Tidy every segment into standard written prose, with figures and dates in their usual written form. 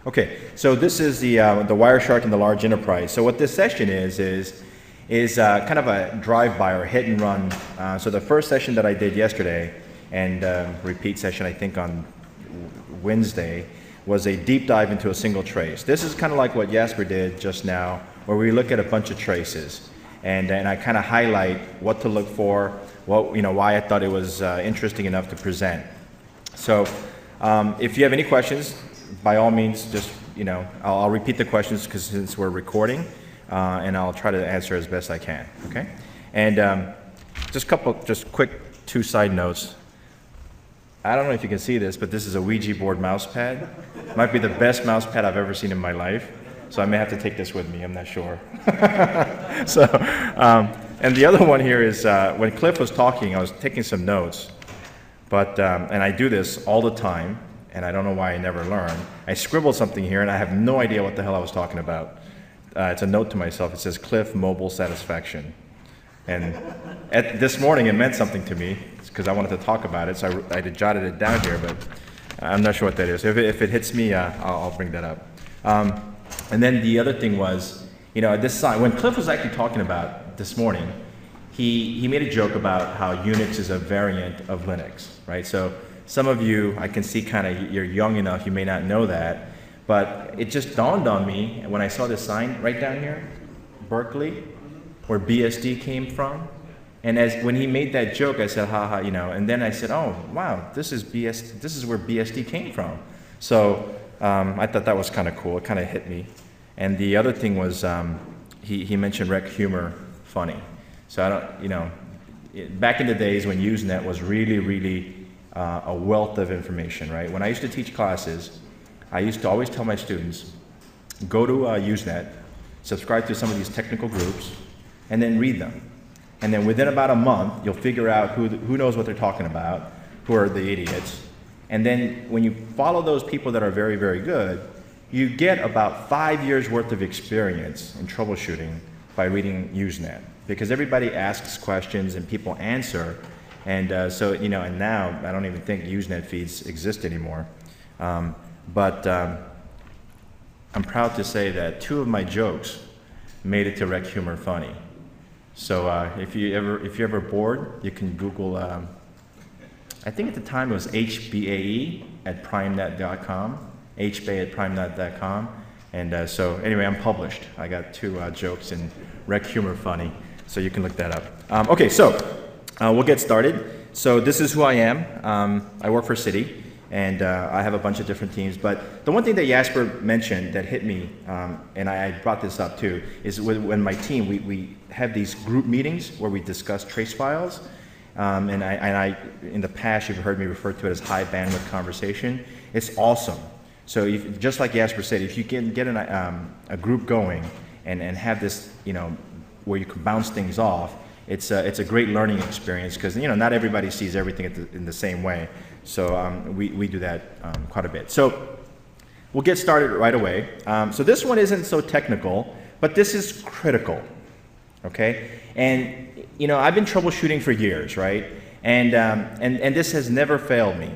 Okay, so this is the Wireshark and the large enterprise. So what this session is kind of a drive-by or hit and run. So the first session that I did yesterday, and repeat session I think on Wednesday, was a deep dive into a single trace. This is kind of like what Jasper did just now, where we look at a bunch of traces, and I kind of highlight what to look for, why I thought it was interesting enough to present. So if you have any questions, by all means, just I'll repeat the questions since we're recording, and I'll try to answer as best I can. Okay, and just quick two side notes. I don't know if you can see this, but this is a Ouija board mouse pad. Might be the best mouse pad I've ever seen in my life. So I may have to take this with me, I'm not sure. So, and the other one here is when Cliff was talking, I was taking some notes, but, and I do this all the time, and I don't know why I never learn. I scribbled something here, and I have no idea what the hell I was talking about. It's a note to myself. It says Cliff Mobile Satisfaction. And this morning it meant something to me because I wanted to talk about it, so I jotted it down here, but I'm not sure what that is. If it hits me, I'll bring that up. And then the other thing was, this side, when Cliff was actually talking about this morning, he made a joke about how Unix is a variant of Linux, right? So some of you, I can see you're young enough, you may not know that, but it just dawned on me when I saw this sign right down here, Berkeley, where BSD came from. And when he made that joke, I said, haha, and then I said, oh, wow, this is where BSD came from. So I thought that was kind of cool. It kind of hit me. And the other thing was he mentioned rec humor funny. So I don't, back in the days when Usenet was really, really a wealth of information, right? When I used to teach classes, I used to always tell my students, go to Usenet, subscribe to some of these technical groups, and then read them. And then within about a month, you'll figure out who knows what they're talking about, who are the idiots. And then when you follow those people that are very, very good, you get about 5 years worth of experience in troubleshooting by reading Usenet. Because everybody asks questions and people answer. And and now I don't even think Usenet feeds exist anymore. But I'm proud to say that 2 of my jokes made it to Rec Humor Funny. So if you're ever bored, you can Google, I think at the time it was HBAE at primenet.com, hbay@primenet.com. And so anyway, I'm published. I got 2 jokes in Rec Humor Funny, so you can look that up. Okay, so we'll get started. So this is who I am. I work for Citi, and I have a bunch of different teams. But the one thing that Jasper mentioned that hit me, and I brought this up too, is when my team, we have these group meetings where we discuss trace files. And I, in the past, you've heard me refer to it as high bandwidth conversation. It's awesome. So just like Jasper said, if you can get a group going and have this, where you can bounce things off, it's a great learning experience because not everybody sees everything in the same way. So we do that quite a bit. So we'll get started right away. So this one isn't so technical, but this is critical. Okay, and I've been troubleshooting for years, right? And this has never failed me.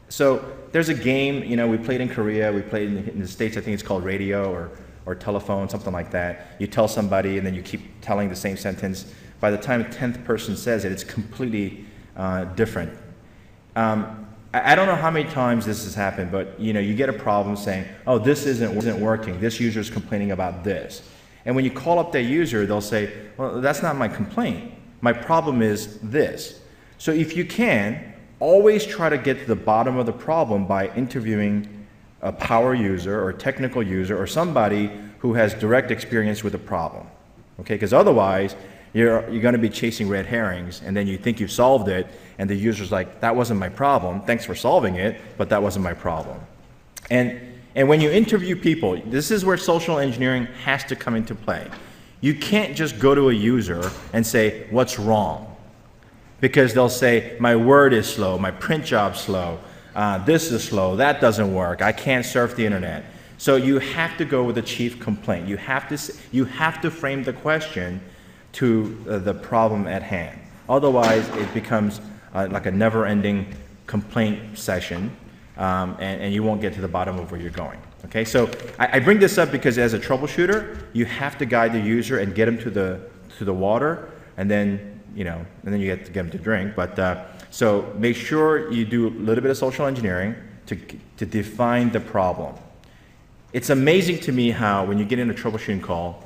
So there's a game, we played in Korea, we played in the States. I think it's called radio or telephone, something like that. You tell somebody, and then you keep telling the same sentence. By the time the 10th person says it, it's completely different. I don't know how many times this has happened, but you get a problem saying, oh, this isn't working. This user is complaining about this. And when you call up that user, they'll say, well, that's not my complaint. My problem is this. So if you can, always try to get to the bottom of the problem by interviewing a power user or technical user or somebody who has direct experience with the problem. Okay, because otherwise, you're going to be chasing red herrings, and then you think you've solved it, and the user's like, that wasn't my problem. Thanks for solving it, but that wasn't my problem. And when you interview people, this is where social engineering has to come into play. You can't just go to a user and say, what's wrong? Because they'll say, my word is slow, my print job's slow, this is slow, that doesn't work, I can't surf the internet. So you have to go with the chief complaint. You have to frame the question to the problem at hand. Otherwise, it becomes like a never-ending complaint session, and you won't get to the bottom of where you're going. Okay, so I bring this up because as a troubleshooter, you have to guide the user and get them to the water, and then you get to get them to drink. But so make sure you do a little bit of social engineering to define the problem. It's amazing to me how when you get in a troubleshooting call,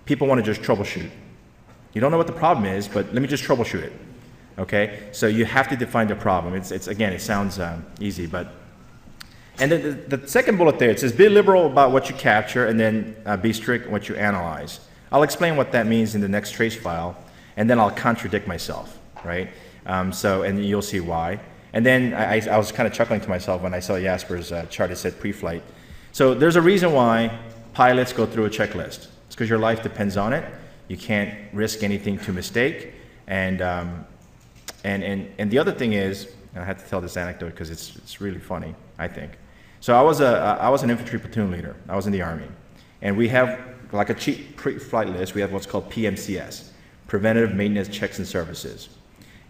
people want to just troubleshoot. You don't know what the problem is, but let me just troubleshoot it. Okay, so you have to define the problem. It's again, it sounds easy, but. And then the second bullet there, it says be liberal about what you capture and then be strict in what you analyze. I'll explain what that means in the next trace file, and then I'll contradict myself, right? And you'll see why. And then I was kind of chuckling to myself when I saw Jasper's chart. It said pre-flight. So there's a reason why pilots go through a checklist. It's because your life depends on it. You can't risk anything to mistake. And the other thing is, and I have to tell this anecdote because it's really funny, I think. So I was an infantry platoon leader. I was in the Army. And we have, like a cheap pre-flight list, we have what's called PMCS, Preventative Maintenance Checks and Services.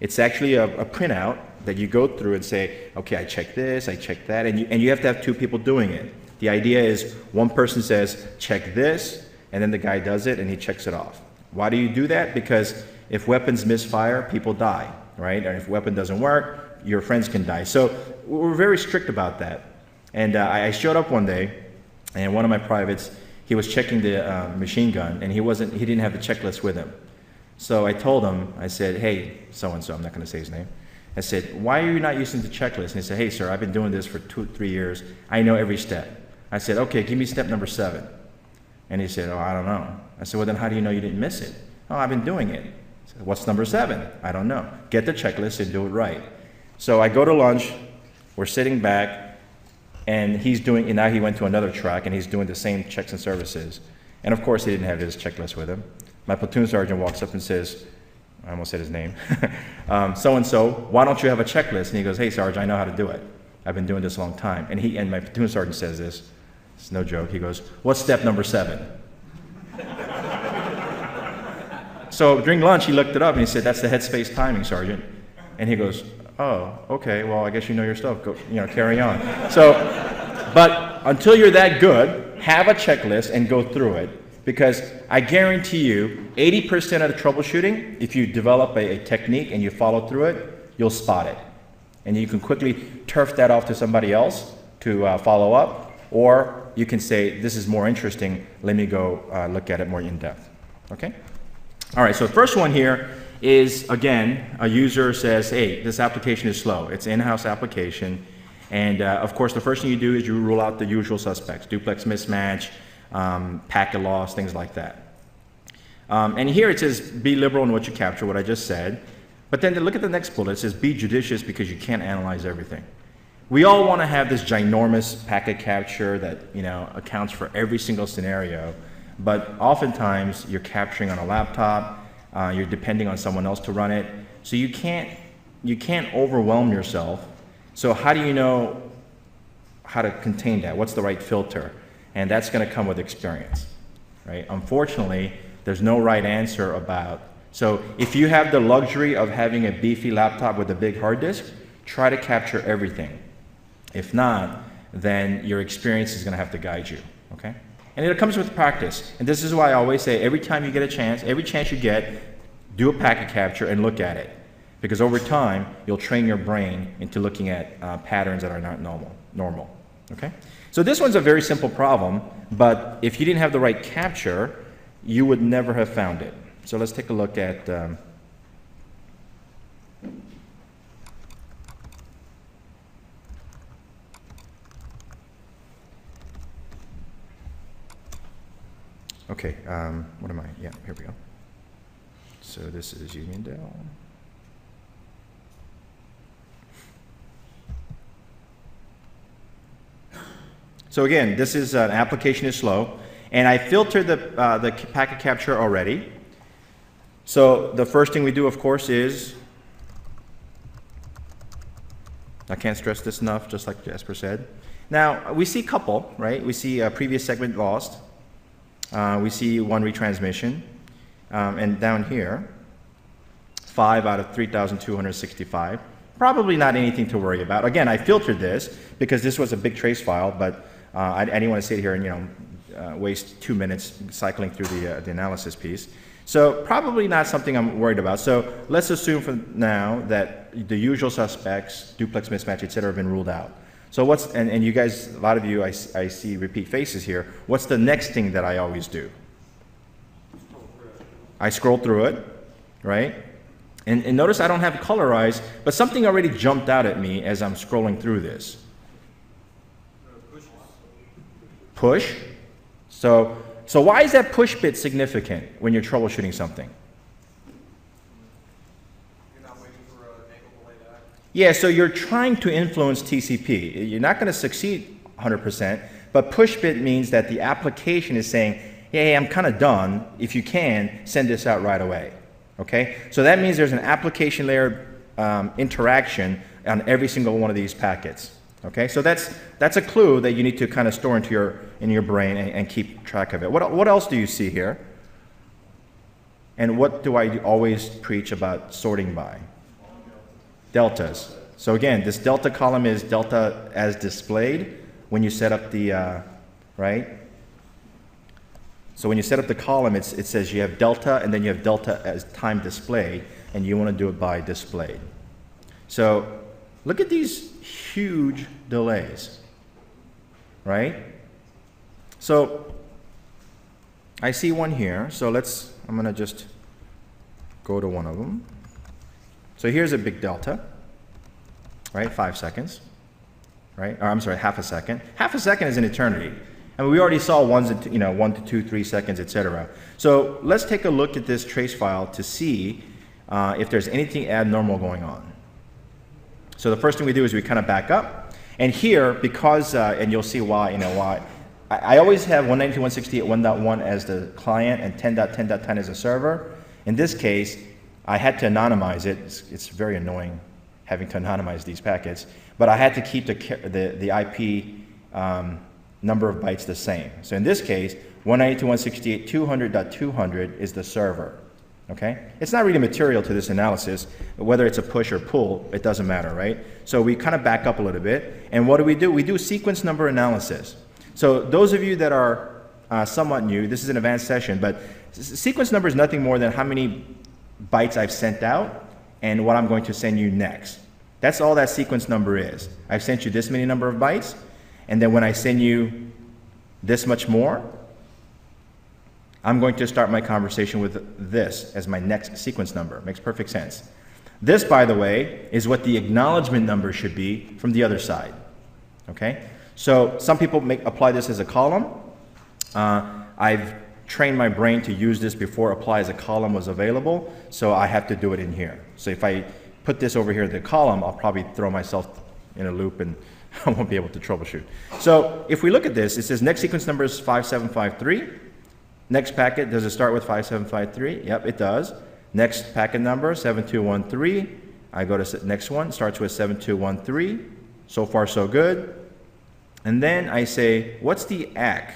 It's actually a printout that you go through and say, okay, I checked this, I checked that, and you have to have two people doing it. The idea is one person says, check this, and then the guy does it and he checks it off. Why do you do that? Because if weapons misfire, people die, right? And if a weapon doesn't work, your friends can die. So we're very strict about that. And I showed up one day, and one of my privates, he was checking the machine gun, and he didn't have the checklist with him. So I told him, I said, hey, so-and-so, I'm not going to say his name. I said, why are you not using the checklist? And he said, hey, sir, I've been doing this for 2 or 3 years. I know every step. I said, okay, give me step number 7. And he said, oh, I don't know. I said, well, then how do you know you didn't miss it? Oh, I've been doing it. I said, what's number 7? I don't know. Get the checklist and do it right. So I go to lunch, we're sitting back, and now he went to another track, and he's doing the same checks and services. And of course, he didn't have his checklist with him. My platoon sergeant walks up and says, I almost said his name, so-and-so, why don't you have a checklist? And he goes, hey, Sarge, I know how to do it. I've been doing this a long time. And my platoon sergeant says this, it's no joke, he goes, what's step number 7? So during lunch, he looked it up, and he said, that's the headspace timing, Sergeant. And he goes, oh, okay, well, I guess you know your stuff. Go, carry on. So, but until you're that good, have a checklist and go through it, because I guarantee you, 80% of the troubleshooting, if you develop a technique and you follow through it, you'll spot it. And you can quickly turf that off to somebody else to follow up, or you can say, this is more interesting, let me go look at it more in depth, okay? All right, so the first one here is, again, a user says, hey, this application is slow. It's an in-house application. And of course, the first thing you do is you rule out the usual suspects, duplex mismatch, packet loss, things like that. And here it says, be liberal in what you capture, what I just said. But then look at the next bullet. It says, be judicious because you can't analyze everything. We all want to have this ginormous packet capture that accounts for every single scenario. But oftentimes, you're capturing on a laptop. You're depending on someone else to run it. So you can't overwhelm yourself. So how do you know how to contain that? What's the right filter? And that's going to come with experience, right? Unfortunately, there's no right answer about. So if you have the luxury of having a beefy laptop with a big hard disk, try to capture everything. If not, then your experience is going to have to guide you, okay? And it comes with practice. And this is why I always say, every time you get a chance, every chance you get, do a packet capture and look at it. Because over time, you'll train your brain into looking at patterns that are not normal, okay? So this one's a very simple problem, but if you didn't have the right capture, you would never have found it. So let's take a look at okay, what am I? Yeah, here we go. So this is Uniondale. So again, this is an application is slow, and I filtered the packet capture already. So the first thing we do, of course, is, I can't stress this enough, just like Jasper said. Now, we see a couple, right? We see a previous segment lost. We see 1 retransmission. And down here, 5 out of 3,265. Probably not anything to worry about. Again, I filtered this because this was a big trace file, but I didn't want to sit here and waste 2 minutes cycling through the analysis piece. So probably not something I'm worried about. So let's assume for now that the usual suspects, duplex mismatch, et cetera, have been ruled out. So and you guys, a lot of you, I see repeat faces here. What's the next thing that I always do? I scroll through it, right? And notice I don't have colorized, but something already jumped out at me as I'm scrolling through this. Push. So why is that push bit significant when you're troubleshooting something? You're not waiting for a ankle delay to act. Yeah, so you're trying to influence TCP. You're not going to succeed 100%, but push bit means that the application is saying, hey, I'm kind of done. If you can, send this out right away. Okay? So that means there's an application layer interaction on every single one of these packets. Okay? So that's a clue that you need to kind of store into your brain and keep track of it. What else do you see here? And what do I always preach about sorting by? Deltas. So again, this delta column is delta as displayed when you set up the, right? So when you set up the column, it says you have delta, and then you have delta as time displayed, and you want to do it by displayed. So look at these huge delays, right? So I see one here, so I'm going to just go to one of them. So here's a big delta, right? 5 seconds, right? Or I'm sorry, half a second. Half a second is an eternity. I mean, we already saw 1 to 2, 3 seconds, etc. So let's take a look at this trace file to see if there's anything abnormal going on. So the first thing we do is we kind of back up. And here, because, and you'll see why, why. I always have 192.168.1.1 as the client and 10.10.10 as a server. In this case, I had to anonymize it. It's very annoying having to anonymize these packets. But I had to keep the IP number of bytes the same. So in this case, 192.168.200.200 is the server. Okay? It's not really material to this analysis. Whether it's a push or pull, it doesn't matter, right? So we kind of back up a little bit. And what do? We do sequence number analysis. So those of you that are somewhat new, this is an advanced session, but sequence number is nothing more than how many bytes I've sent out and what I'm going to send you next. That's all that sequence number is. I've sent you this many number of bytes, and then when I send you this much more, I'm going to start my conversation with this as my next sequence number. Makes perfect sense. This, by the way, is what the acknowledgement number should be from the other side. Okay? So some people apply this as a column. I've trained my brain to use this before apply as a column was available, so I have to do it in here. So if I put this over here in the column, I'll probably throw myself in a loop and I won't be able to troubleshoot. So if we look at this, it says next sequence number is 5753. Next packet, does it start with 5753? Yep, it does. Next packet number, 7213. I go to the next one, starts with 7213. So far, so good. And then I say, what's the ACK?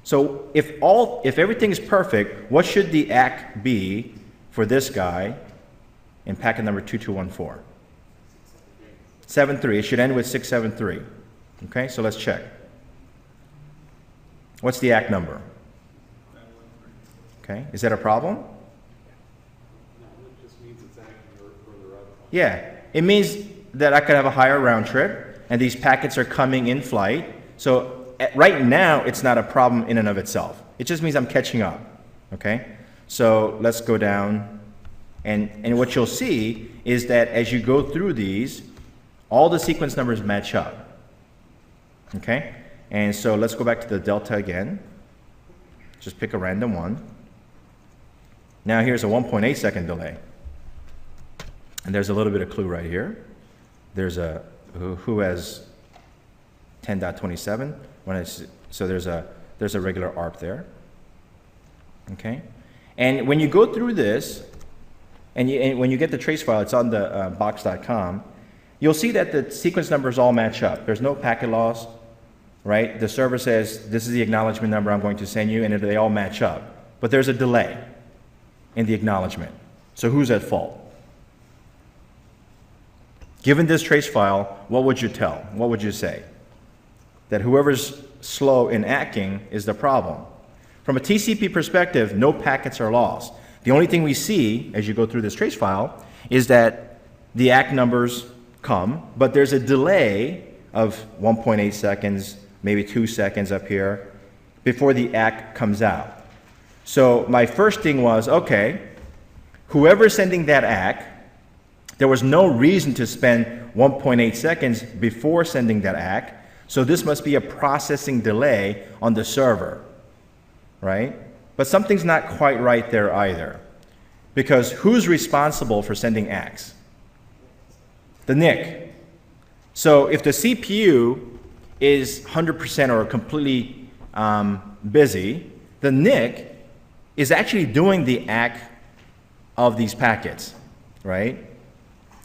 So if everything is perfect, what should the ACK be for this guy in packet number 2214? 73. It should end with 673. Okay, so let's check. What's the ACK number? Okay, is that a problem? No, it just means it's acting further up. Yeah, it means that I could have a higher round trip, and these packets are coming in flight. So right now, it's not a problem in and of itself. It just means I'm catching up. Okay, so let's go down, and what you'll see is that as you go through these, all the sequence numbers match up. Okay, and so let's go back to the delta again. Just pick a random one. Now here's a 1.8 second delay. And there's a little bit of clue right here. There's a who has 10.27. So there's a regular ARP there. Okay? And when you go through this, and when you get the trace file, it's on the box.com, you'll see that the sequence numbers all match up. There's no packet loss, right? The server says, this is the acknowledgement number I'm going to send you, and they all match up. But there's a delay in the acknowledgement. So who's at fault? Given this trace file, what would you tell? What would you say? That whoever's slow in ACKing is the problem. From a TCP perspective, no packets are lost. The only thing we see as you go through this trace file is that the ACK numbers come, but there's a delay of 1.8 seconds, maybe 2 seconds up here, before the ACK comes out. So my first thing was, okay, whoever's sending that ACK, there was no reason to spend 1.8 seconds before sending that ACK, so this must be a processing delay on the server, right? But something's not quite right there either, because who's responsible for sending ACKs? The NIC. So if the CPU is 100% or completely busy, the NIC is actually doing the ACK of these packets, right?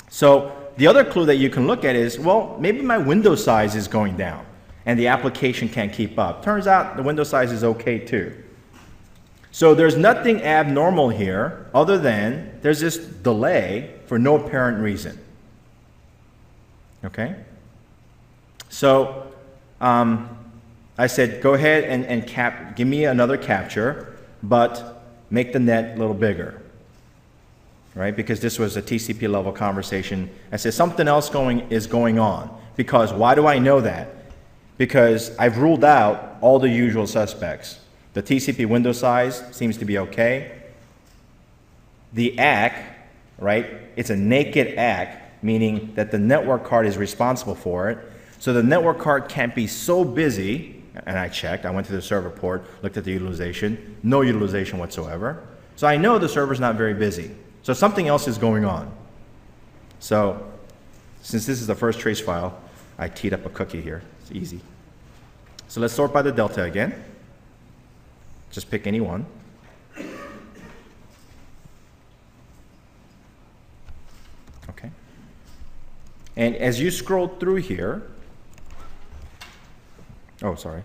So the other clue that you can look at is, well, maybe my window size is going down and the application can't keep up. Turns out the window size is okay too. So there's nothing abnormal here other than there's this delay for no apparent reason. Okay? So I said, go ahead and give me another capture, but make the net a little bigger. Right? Because this was a TCP level conversation. I said something else is going on. Because why do I know that? Because I've ruled out all the usual suspects. The TCP window size seems to be okay. The ACK, right? It's a naked ACK, meaning that the network card is responsible for it. So the network card can't be so busy, and I checked, I went to the server port, looked at the utilization, no utilization whatsoever. So I know the server's not very busy. So something else is going on. So since this is the first trace file, I teed up a cookie here. It's easy. So let's sort by the delta again. Just pick any one. Okay. And as you scroll through here, oh, sorry.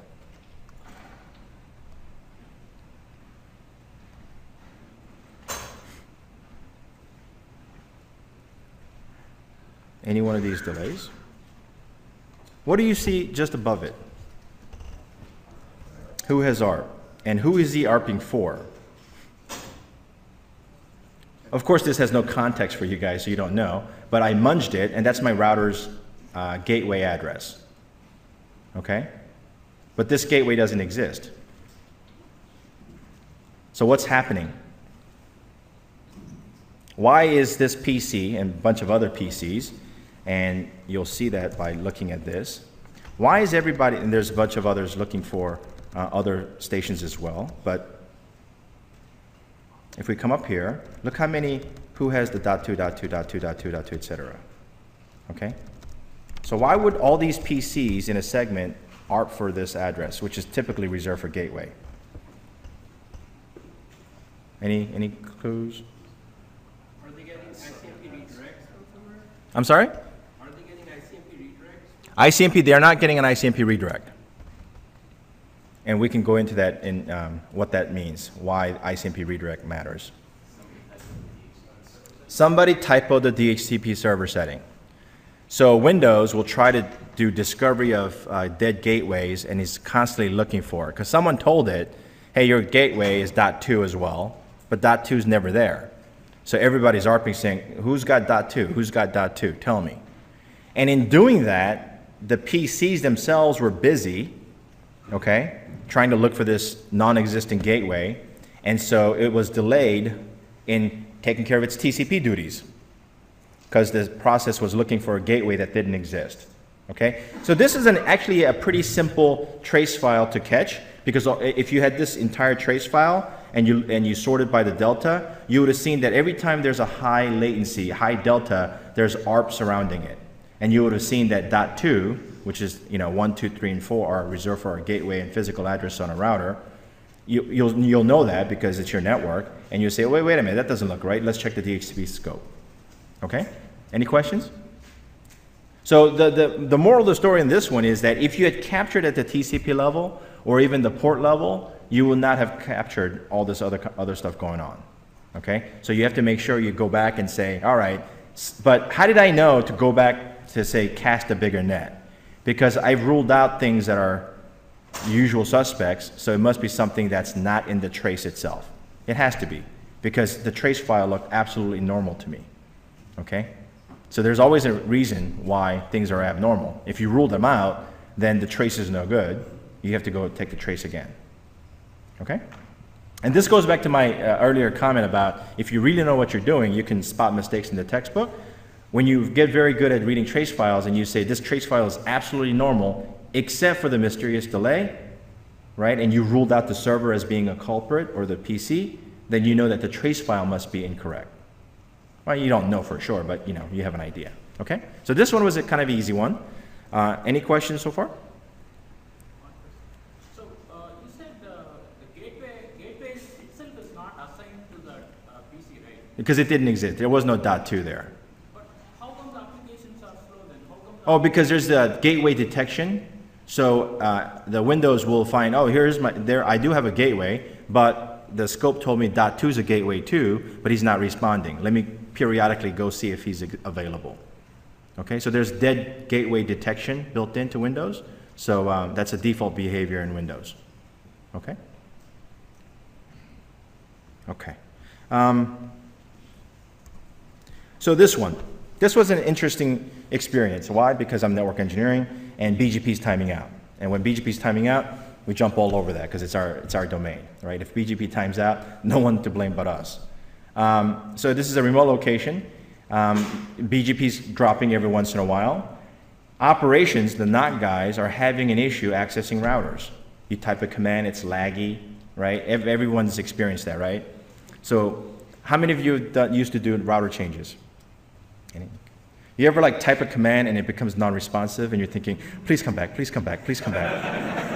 Any one of these delays. What do you see just above it? Who has ARP? And who is he ARPing for? Of course, this has no context for you guys, so you don't know, but I munged it, and that's my router's gateway address. Okay? But this gateway doesn't exist. So what's happening? Why is this PC and a bunch of other PCs, and you'll see that by looking at this, why is everybody, and there's a bunch of others looking for other stations as well, but if we come up here, look how many, who has the .2, .2, .2, .2, .2, etc. Okay? So why would all these PCs in a segment ARP for this address, which is typically reserved for gateway? Any clues? Are they getting ICMP redirects from somewhere? I'm sorry? Are they getting ICMP redirects? ICMP, they're not getting an ICMP redirect. And we can go into that in what that means, why ICMP redirect matters. Somebody typoed the DHCP server setting. So Windows will try to do discovery of dead gateways and is constantly looking for it. Because someone told it, hey, your gateway is .2 as well, but .2 is never there. So everybody's ARPing saying, who's got .2? Who's got .2? Tell me. And in doing that, the PCs themselves were busy, okay, trying to look for this non-existent gateway, and so it was delayed in taking care of its TCP duties because the process was looking for a gateway that didn't exist. Okay, so this is actually a pretty simple trace file to catch, because if you had this entire trace file and you sorted by the delta, you would have seen that every time there's a high latency, high delta, there's ARP surrounding it, and you would have seen that .2, which is 1, 2, 3, and 4 are reserved for our gateway and physical address on a router. You'll know that because it's your network, and you'll say, wait a minute, that doesn't look right. Let's check the DHCP scope. Okay? Any questions? So the moral of the story in this one is that if you had captured at the TCP level or even the port level, you will not have captured all this other stuff going on. Okay? So you have to make sure you go back and say, all right, but how did I know to go back to say cast a bigger net? Because I've ruled out things that are usual suspects, so it must be something that's not in the trace itself. It has to be, because the trace file looked absolutely normal to me, okay? So there's always a reason why things are abnormal. If you rule them out, then the trace is no good. You have to go take the trace again, okay? And this goes back to my earlier comment about if you really know what you're doing, you can spot mistakes in the textbook. When you get very good at reading trace files and you say this trace file is absolutely normal except for the mysterious delay, right, and you ruled out the server as being a culprit or the PC, then you know that the trace file must be incorrect. Well, you don't know for sure, but you know, you have an idea, okay? So this one was a kind of easy one. Any questions so far? So you said the gateway itself is not assigned to the PC, right? Because it didn't exist. There was no .2 there. But how come the applications are slow then? How come Oh, because there's the gateway detection. So the Windows will find, oh, I do have a gateway, but the scope told me .2 is a gateway too, but he's not responding. Let me periodically go see if he's available. Okay, so there's dead gateway detection built into Windows. So that's a default behavior in Windows. Okay? Okay. So this was an interesting experience. Why? Because I'm network engineering and BGP's timing out. And when BGP's timing out, we jump all over that because it's our domain, right? If BGP times out, no one to blame but us. So this is a remote location. BGP's dropping every once in a while. Operations, the NOC guys, are having an issue accessing routers. You type a command, it's laggy, right? Everyone's experienced that, right? So how many of you used to do router changes? Any? You ever like type a command and it becomes non-responsive and you're thinking, please come back, please come back, please come back.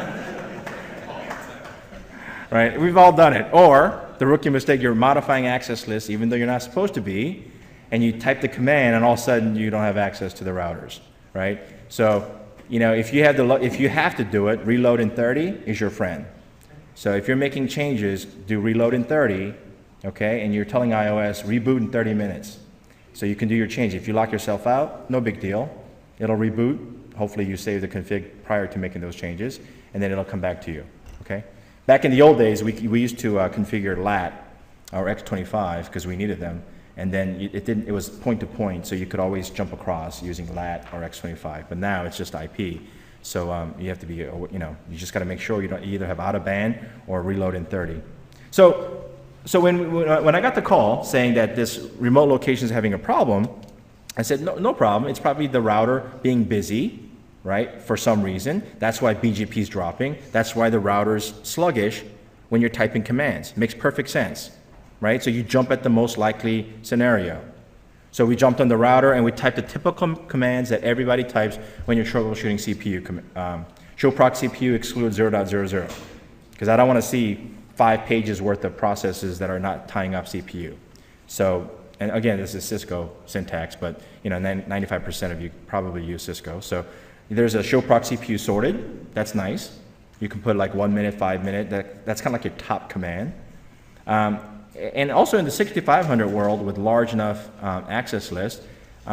Right? We've all done it. Or the rookie mistake, you're modifying access lists even though you're not supposed to be, and you type the command and all of a sudden you don't have access to the routers, right? So, you know, if you have to do it, reload in 30 is your friend. So if you're making changes, do reload in 30, okay? And you're telling iOS, reboot in 30 minutes. So you can do your change. If you lock yourself out, no big deal. It'll reboot. Hopefully you save the config prior to making those changes, and then it'll come back to you, okay? Back in the old days, we used to configure LAT or X25 because we needed them, and then it was point to point, so you could always jump across using LAT or X25. But now it's just IP, so you have to be, you know, you just got to make sure you either have out of band or reload in 30. So when I got the call saying that this remote location is having a problem, I said, no problem. It's probably the router being busy, right, for some reason. That's why BGP is dropping. That's why the router's sluggish when you're typing commands. Makes perfect sense, right? So you jump at the most likely scenario. So we jumped on the router and we typed the typical commands that everybody types when you're troubleshooting CPU. Show proc CPU exclude 0.00, because I don't want to see 5 pages worth of processes that are not tying up CPU. So, and again, this is Cisco syntax, but you know, 95% of you probably use Cisco. So there's a show proc CPU sorted. That's nice. You can put like 1 minute, 5 minute. That's kind of like your top command. And also in the 6500 world with large enough access list,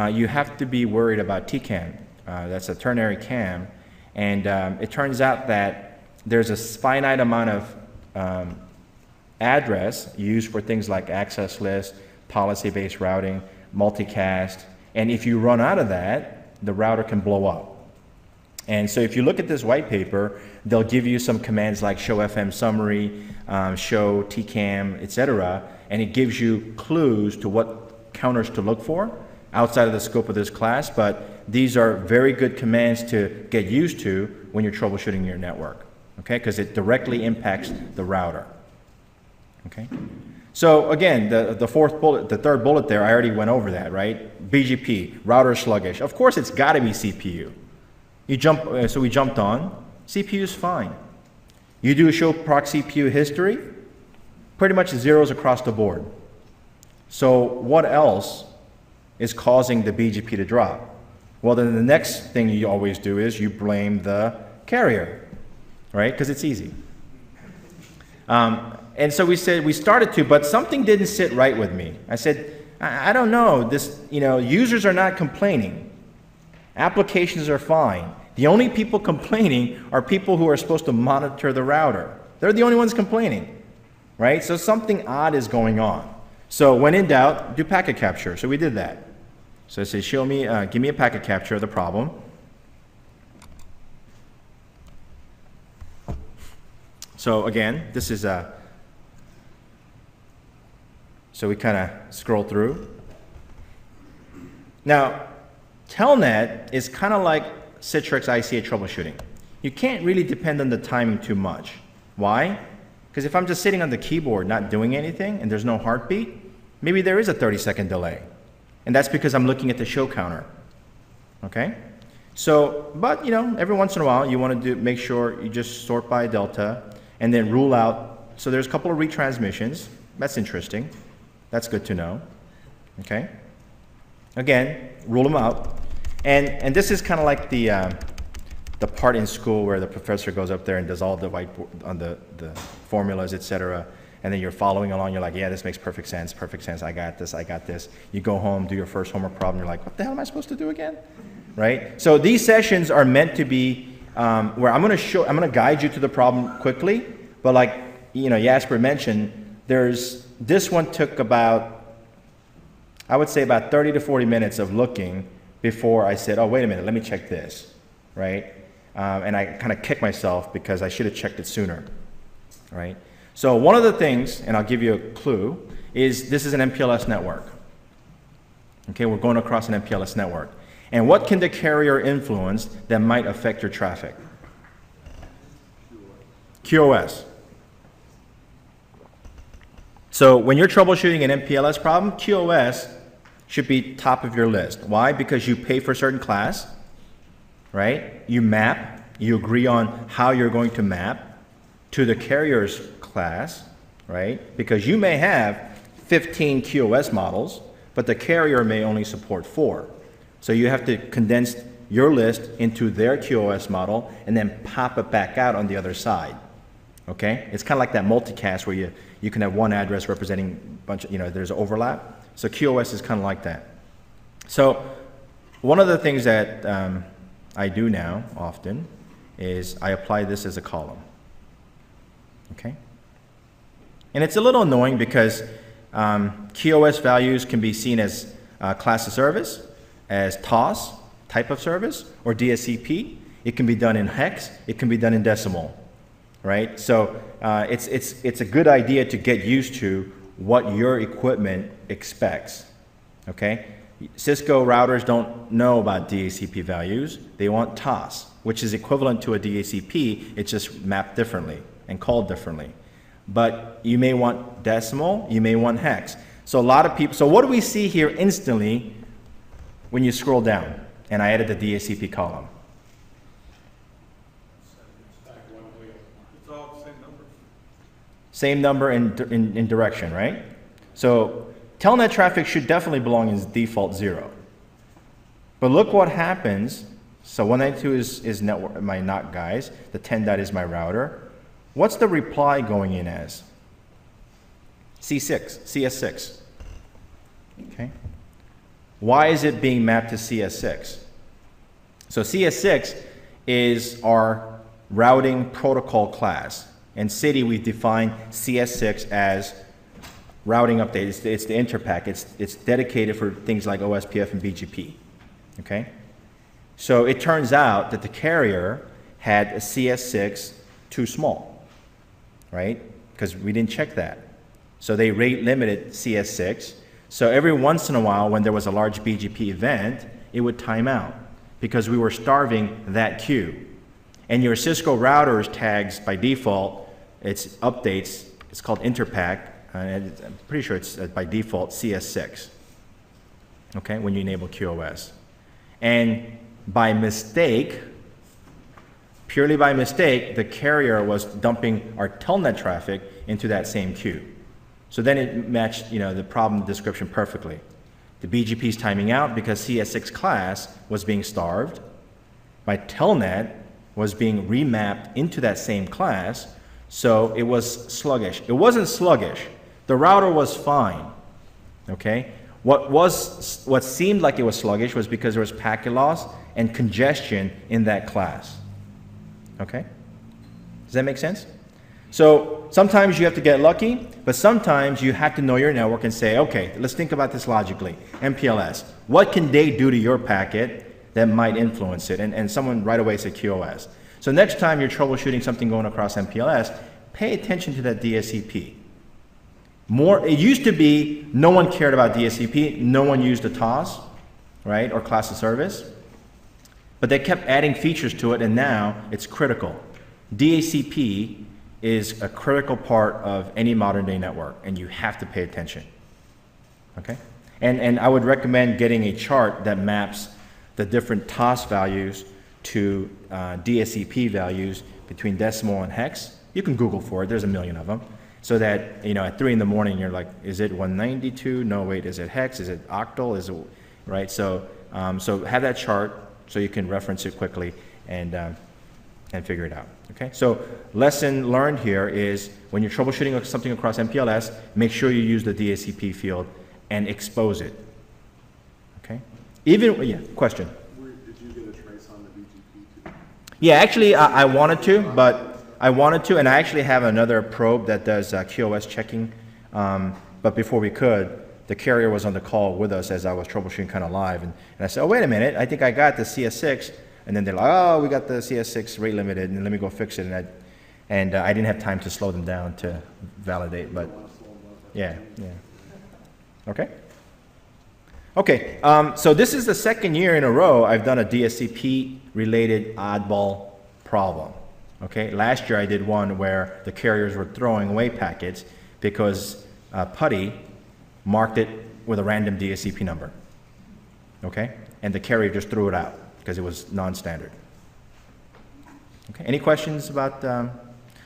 you have to be worried about TCAM. That's a ternary CAM. And it turns out that there's a finite amount of address used for things like access list, policy-based routing, multicast, and if you run out of that, the router can blow up. And so if you look at this white paper, they'll give you some commands like show FM summary, show TCAM, etc., and it gives you clues to what counters to look for outside of the scope of this class, but these are very good commands to get used to when you're troubleshooting your network. Okay, because it directly impacts the router. Okay, so again, the third bullet there, I already went over that, right? BGP, router sluggish. Of course, it's got to be CPU. So we jumped on. CPU is fine. You do a show proc CPU history, pretty much zeros across the board. So what else is causing the BGP to drop? Well, then the next thing you always do is you blame the carrier. Right? Because it's easy. And so we started to, but something didn't sit right with me. I said, I don't know, this, you know, users are not complaining. Applications are fine. The only people complaining are people who are supposed to monitor the router. They're the only ones complaining, right? So something odd is going on. So when in doubt, do packet capture. So we did that. So I say, show me, give me a packet capture of the problem. So again, this is so we kind of scroll through. Now, Telnet is kind of like Citrix ICA troubleshooting. You can't really depend on the timing too much. Why? Because if I'm just sitting on the keyboard not doing anything and there's no heartbeat, maybe there is a 30-second delay. And that's because I'm looking at the show counter. Okay? So, but you know, every once in a while you want to make sure you just sort by delta and then rule out. So there's a couple of retransmissions. That's interesting. That's good to know. Okay? Again, rule them out. And this is kind of like the part in school where the professor goes up there and does all the whiteboard on the formulas, etc. And then you're following along. You're like, yeah, this makes perfect sense. Perfect sense. I got this. I got this. You go home, do your first homework problem. You're like, what the hell am I supposed to do again? Right? So these sessions are meant to be where I'm going to guide you to the problem quickly. But like you know, Jasper mentioned, this one took about, I would say about 30 to 40 minutes of looking before I said, oh, wait a minute, let me check this, right? And I kind of kicked myself because I should have checked it sooner, right? So one of the things, and I'll give you a clue, is this is an MPLS network. Okay, we're going across an MPLS network. And what can the carrier influence that might affect your traffic? QoS. So when you're troubleshooting an MPLS problem, QoS should be top of your list. Why? Because you pay for a certain class, right? You map, you agree on how you're going to map to the carrier's class, right? Because you may have 15 QoS models, but the carrier may only support 4. So you have to condense your list into their QoS model and then pop it back out on the other side. Okay? It's kind of like that multicast where you can have one address representing a bunch of, you know, there's overlap. So QoS is kind of like that. So one of the things that I do now often is I apply this as a column. Okay? And it's a little annoying because QoS values can be seen as class of service, as TOS, type of service, or DSCP. It can be done in hex, it can be done in decimal, right? So it's a good idea to get used to what your equipment expects, okay? Cisco routers don't know about DHCP values. They want TOS, which is equivalent to a DHCP. It's just mapped differently and called differently. But you may want decimal, you may want hex. So a lot of people, so what do we see here instantly when you scroll down? And I added the DHCP column. It's all the same number. Same number in direction, right? So Telnet traffic should definitely belong in default 0. But look what happens. So 192 is network, my NOC guys. The 10 dot is my router. What's the reply going in as? C6, CS6. Okay. Why is it being mapped to CS6? So CS6 is our routing protocol class. In City, we define CS6 as routing update. It's the interpack. It's dedicated for things like OSPF and BGP. Okay? So it turns out that the carrier had a CS6 too small, right? Because we didn't check that. So they rate limited CS6. So every once in a while, when there was a large BGP event, it would time out because we were starving that queue. And your Cisco routers tags by default, it's updates, it's called interpack, and I'm pretty sure it's by default CS6, okay, when you enable QoS. And by mistake, purely by mistake, the carrier was dumping our telnet traffic into that same queue. So then it matched, you know, the problem description perfectly. The BGP is timing out because CS6 class was being starved. My telnet was being remapped into that same class, so it was sluggish. It wasn't sluggish. The router was fine, okay? What seemed like it was sluggish was because there was packet loss and congestion in that class. Okay? Does that make sense? So sometimes you have to get lucky, but sometimes you have to know your network and say, okay, let's think about this logically. MPLS, what can they do to your packet that might influence it? And someone right away said QoS. So next time you're troubleshooting something going across MPLS, pay attention to that DSCP. It used to be no one cared about DSCP, no one used a TOS, right, or class of service. But they kept adding features to it, and now it's critical. DHCP is a critical part of any modern day network, and you have to pay attention. Okay? And I would recommend getting a chart that maps the different TOS values to DSCP values between decimal and hex. You can Google for it, there's a million of them. So that, you know, at 3 in the morning, you're like, is it 192? No, wait, is it hex? Is it octal? Is it, right? So, so have that chart so you can reference it quickly and figure it out, okay? So lesson learned here is when you're troubleshooting something across MPLS, make sure you use the DHCP field and expose it, okay? Even, yeah, question? Did you get a trace on the BGP too? Yeah, actually, I wanted to, and I actually have another probe that does QoS checking, but before we could, the carrier was on the call with us as I was troubleshooting kind of live, and I said, oh, wait a minute, I think I got the CS6, and then they're like, oh, we got the CS6 rate limited, and let me go fix it, and I didn't have time to slow them down to validate, but yeah. Okay? Okay, so this is the second year in a row I've done a DSCP-related oddball problem. Okay, last year I did one where the carriers were throwing away packets because PuTTY marked it with a random DSCP number. Okay, and the carrier just threw it out because it was non-standard. Okay, any questions about?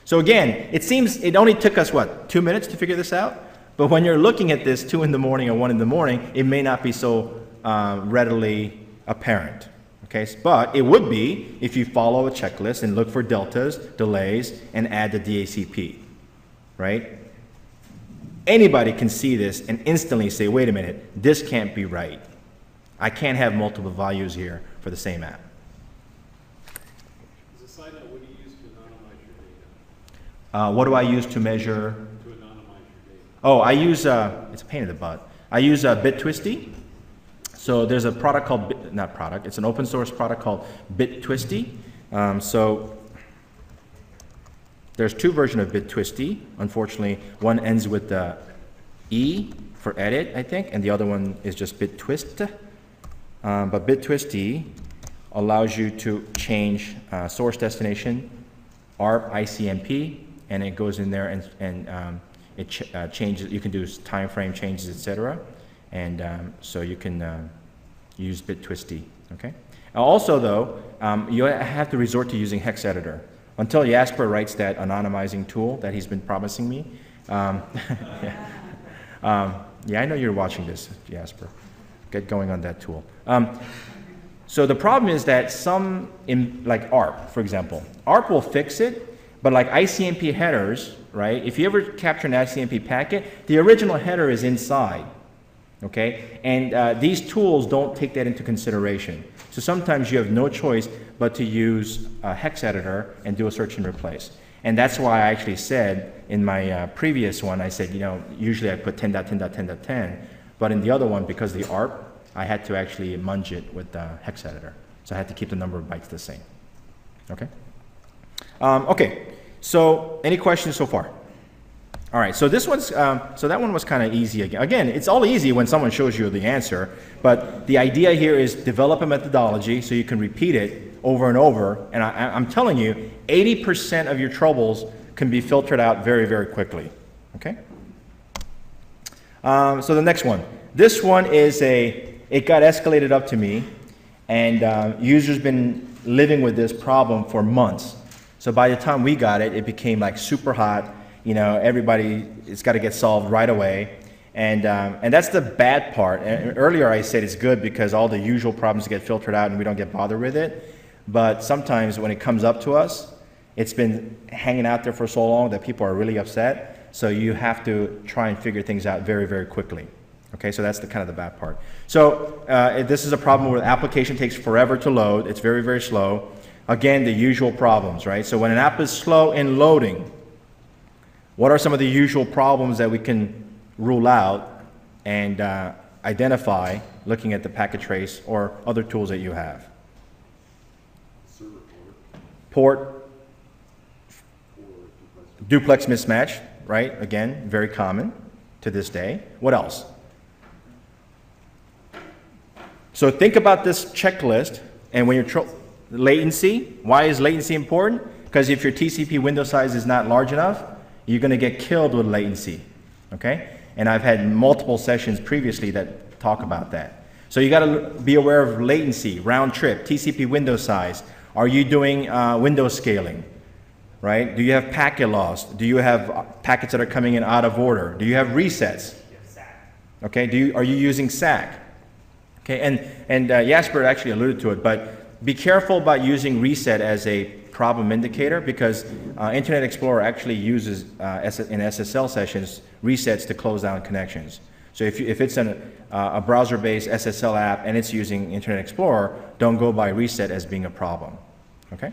So again, it seems it only took us what, 2 minutes to figure this out? But when you're looking at this 2 in the morning or 1 in the morning, it may not be so readily apparent. Okay, but it would be if you follow a checklist and look for deltas, delays, and add the DHCP, right? Anybody can see this and instantly say, wait a minute, this can't be right. I can't have multiple values here for the same app. As a side note, what do you use to anonymize your data? What do I use to measure? To anonymize your data. Oh, I use, it's a pain in the butt. I use BitTwisty. So there's a product called, it's an open source product called BitTwisty. So there's 2 versions of BitTwisty. Unfortunately, one ends with the E for edit, I think, and the other one is just BitTwist. But BitTwisty allows you to change source destination, ARP, ICMP, and it goes in there and it changes. You can do time frame changes, etc. And so you can use BitTwisty, okay? Also though, you have to resort to using hex editor. Until Jasper writes that anonymizing tool that he's been promising me. Yeah, I know you're watching this, Jasper. Get going on that tool. So the problem is that some, like ARP, for example, ARP will fix it, but like ICMP headers, right? If you ever capture an ICMP packet, the original header is inside. Okay, and these tools don't take that into consideration. So sometimes you have no choice but to use a hex editor and do a search and replace. And that's why I actually said in my previous one, I said, you know, usually I put 10.10.10.10, but in the other one, because the ARP, I had to actually munge it with the hex editor. So I had to keep the number of bytes the same. Okay? Okay, so any questions so far? All right, so this one's, so that one was kind of easy again. Again, it's all easy when someone shows you the answer, but the idea here is develop a methodology so you can repeat it over and over, and I'm telling you, 80% of your troubles can be filtered out very, very quickly, okay? So the next one. This one is it got escalated up to me, and users been living with this problem for months. So by the time we got it, it became like super hot. You know, everybody, it's got to get solved right away. And that's the bad part. And earlier I said it's good because all the usual problems get filtered out and we don't get bothered with it. But sometimes when it comes up to us, it's been hanging out there for so long that people are really upset. So you have to try and figure things out very, very quickly. Okay, so that's the kind of the bad part. So this is a problem where the application takes forever to load. It's very, very slow. Again, the usual problems, right? So when an app is slow in loading, what are some of the usual problems that we can rule out and identify looking at the packet trace or other tools that you have? Server port. Port, duplex mismatch, right? Again, very common to this day. What else? So think about this checklist, and when you're latency, why is latency important? Because if your TCP window size is not large enough, you're going to get killed with latency, okay? And I've had multiple sessions previously that talk about that. So you got to be aware of latency, round trip, TCP window size. Are you doing window scaling, right? Do you have packet loss? Do you have packets that are coming in out of order? Do you have resets? Okay, are you using SAC? Okay, and Jasper actually alluded to it, but be careful about using reset as a problem indicator, because Internet Explorer actually uses, in SSL sessions, resets to close down connections. So if it's a browser-based SSL app and it's using Internet Explorer, don't go by reset as being a problem, okay?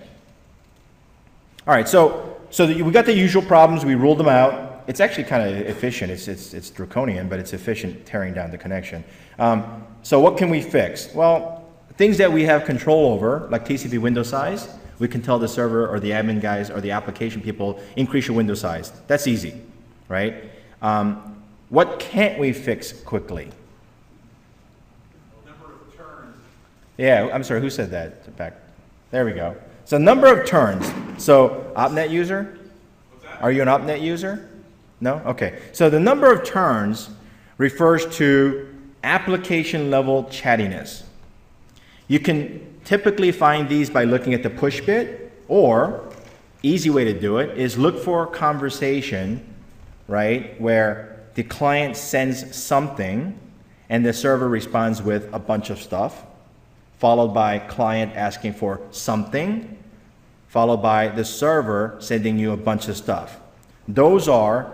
All right, so we got the usual problems, we ruled them out. It's actually kind of efficient, it's draconian, but it's efficient tearing down the connection. So what can we fix? Well, things that we have control over, like TCP window size, we can tell the server or the admin guys or the application people, increase your window size. That's easy, right? What can't we fix quickly? Number of turns. Yeah, I'm sorry, who said that? Back. There we go. So number of turns. So opnet user? What's that? Are you an opnet user? No? Okay. So the number of turns refers to application level chattiness. You can typically find these by looking at the push bit, or easy way to do it is look for conversation, right, where the client sends something and the server responds with a bunch of stuff, followed by client asking for something, followed by the server sending you a bunch of stuff. Those are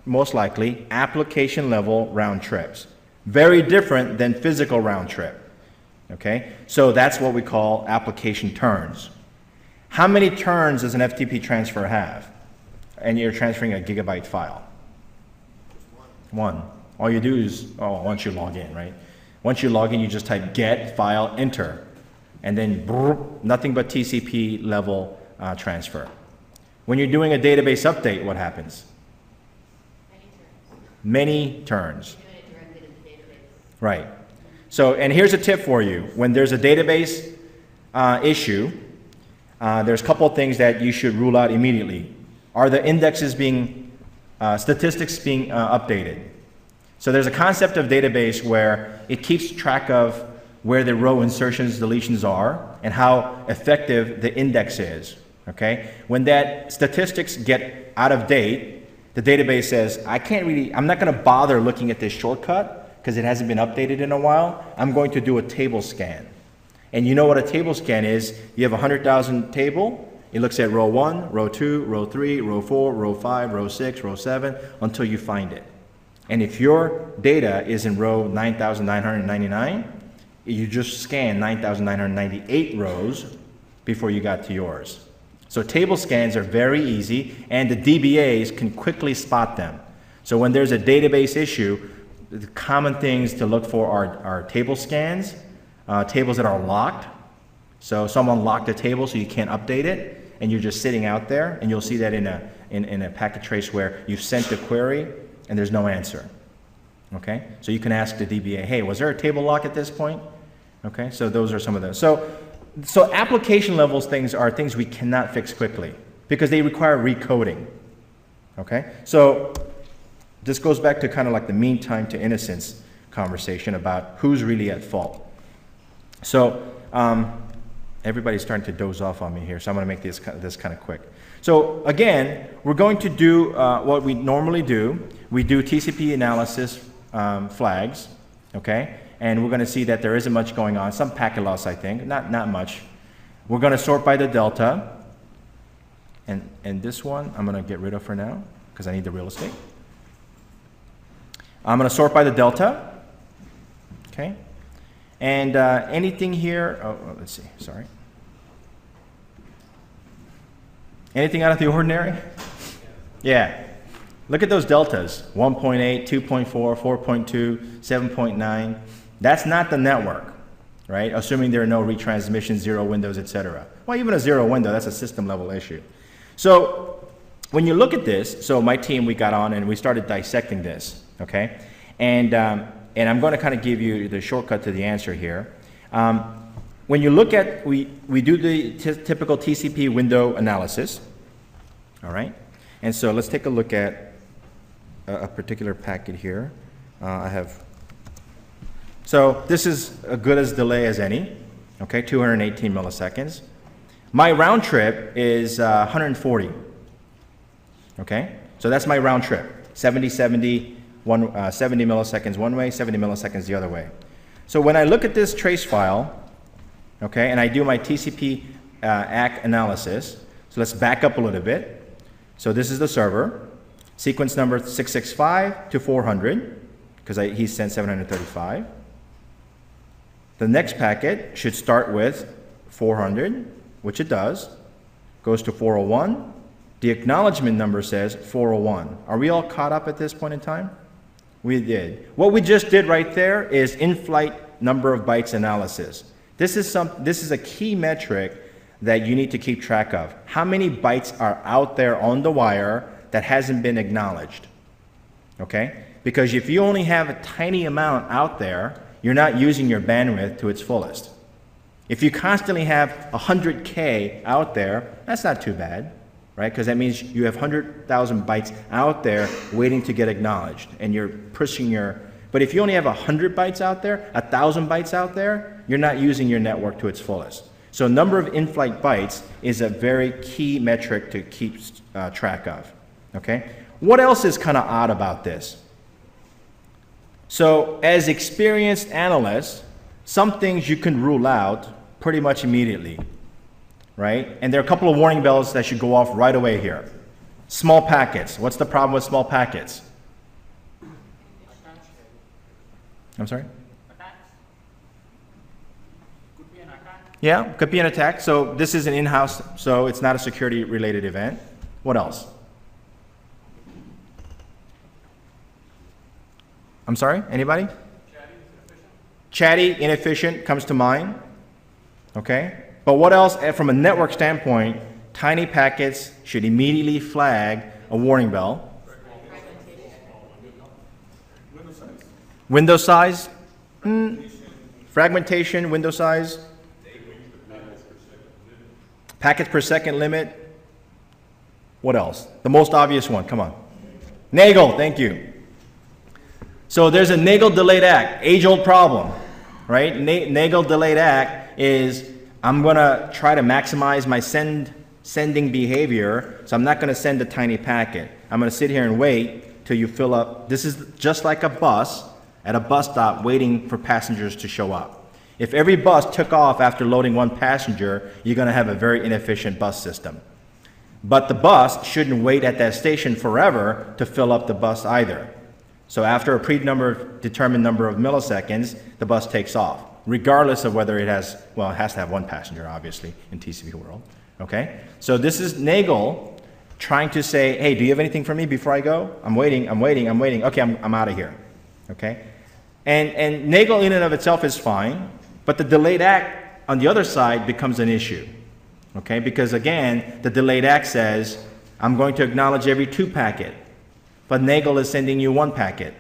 most likely application level round trips. Very different than physical round trip. Okay, so that's what we call application turns. How many turns does an FTP transfer have? And you're transferring a gigabyte file. One. All you do is, once you log in, right? Once you log in, you just type get file enter, and then nothing but TCP level transfer. When you're doing a database update, what happens? Many turns. Right. So, and here's a tip for you. When there's a database issue, there's a couple of things that you should rule out immediately. Are the indexes being, statistics being updated? So there's a concept of database where it keeps track of where the row insertions, deletions are, and how effective the index is, okay? When that statistics get out of date, the database says, I'm not gonna bother looking at this shortcut because it hasn't been updated in a while. I'm going to do a table scan. And you know what a table scan is? You have a 100,000 table. It looks at row 1, row 2, row 3, row 4, row 5, row 6, row 7, until you find it. And if your data is in row 9,999, you just scan 9,998 rows before you got to yours. So table scans are very easy, and the DBAs can quickly spot them. So when there's a database issue, the common things to look for are table scans, tables that are locked. So someone locked a table so you can't update it, and you're just sitting out there, and you'll see that in a packet trace where you've sent the query and there's no answer. Okay? So you can ask the DBA, hey, was there a table lock at this point? Okay, so those are some of those. So application levels things are things we cannot fix quickly because they require recoding. Okay? So this goes back to kind of like the mean time to innocence conversation about who's really at fault. So everybody's starting to doze off on me here, so I'm going to make this kind of quick. So again, we're going to do what we normally do. We do TCP analysis flags, okay? And we're going to see that there isn't much going on. Some packet loss, I think, not much. We're going to sort by the delta. And this one I'm going to get rid of for now because I need the real estate. I'm going to sort by the delta, Okay? And anything here, let's see, sorry. Anything out of the ordinary? Yeah. Look at those deltas, 1.8, 2.4, 4.2, 7.9. That's not the network, right? Assuming there are no retransmissions, zero windows, etc. Well, even a zero window, that's a system level issue. So when you look at this, so my team, we got on and we started dissecting this, okay? And I'm going to kind of give you the shortcut to the answer here. When you look at, we do the typical TCP window analysis, all right? And so let's take a look at a particular packet here. So this is as good as delay as any, okay, 218 milliseconds. My round trip is 140, okay? So that's my round trip, 70 milliseconds one way, 70 milliseconds the other way. So when I look at this trace file, okay, and I do my TCP ACK analysis, so let's back up a little bit. So this is the server, sequence number 665 to 400, because he sent 735. The next packet should start with 400, which it does, goes to 401. The acknowledgement number says 401. Are we all caught up at this point in time? We did. What we just did right there is in-flight number of bytes analysis. This is a key metric that you need to keep track of. How many bytes are out there on the wire that hasn't been acknowledged? Okay? Because if you only have a tiny amount out there, you're not using your bandwidth to its fullest. If you constantly have 100K out there, that's not too bad, right? Because that means you have 100,000 bytes out there waiting to get acknowledged, and you're pushing your... But if you only have 100 bytes out there, 1,000 bytes out there, you're not using your network to its fullest. So number of in-flight bytes is a very key metric to keep track of, okay? What else is kind of odd about this? So as experienced analysts, some things you can rule out pretty much immediately, right? And there are a couple of warning bells that should go off right away here. Small packets. What's the problem with small packets? I'm sorry? Yeah, could be an attack. So this is an in-house, so it's not a security-related event. What else? I'm sorry, anybody? Chatty, inefficient comes to mind. Okay? But what else, from a network standpoint, tiny packets should immediately flag a warning bell. Window size? Fragmentation, window size? Packets per second limit. What else? The most obvious one, come on. Nagel, thank you. So there's a Nagel delayed ACK, age-old problem, right? Nagel delayed ACK is I'm gonna try to maximize my sending behavior, so I'm not gonna send a tiny packet. I'm gonna sit here and wait till you fill up. This is just like a bus at a bus stop waiting for passengers to show up. If every bus took off after loading one passenger, you're gonna have a very inefficient bus system. But the bus shouldn't wait at that station forever to fill up the bus either. So after a predetermined number of milliseconds, the bus takes off, regardless of whether it has, well, it has to have one passenger, obviously, in TCP world, okay? So this is Nagel trying to say, hey, do you have anything for me before I go? I'm waiting. Okay, I'm out of here, okay? And Nagel in and of itself is fine, but the delayed ACK on the other side becomes an issue, okay? Because again, the delayed ACK says, I'm going to acknowledge every 2 packet. But Nagel is sending you 1 packet.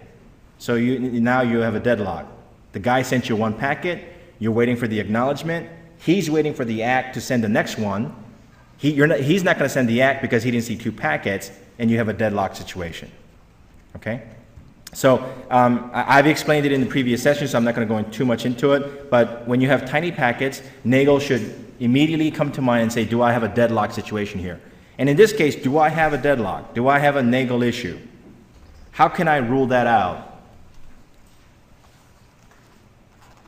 So now you have a deadlock. The guy sent you 1 packet, you're waiting for the acknowledgement, he's waiting for the ACK to send the next one. He's not gonna send the ACK because he didn't see 2 packets, and you have a deadlock situation, okay? So I've explained it in the previous session, so I'm not gonna go too much into it, but when you have tiny packets, Nagel should immediately come to mind and say, do I have a deadlock situation here? And in this case, do I have a deadlock? Do I have a Nagel issue? How can I rule that out?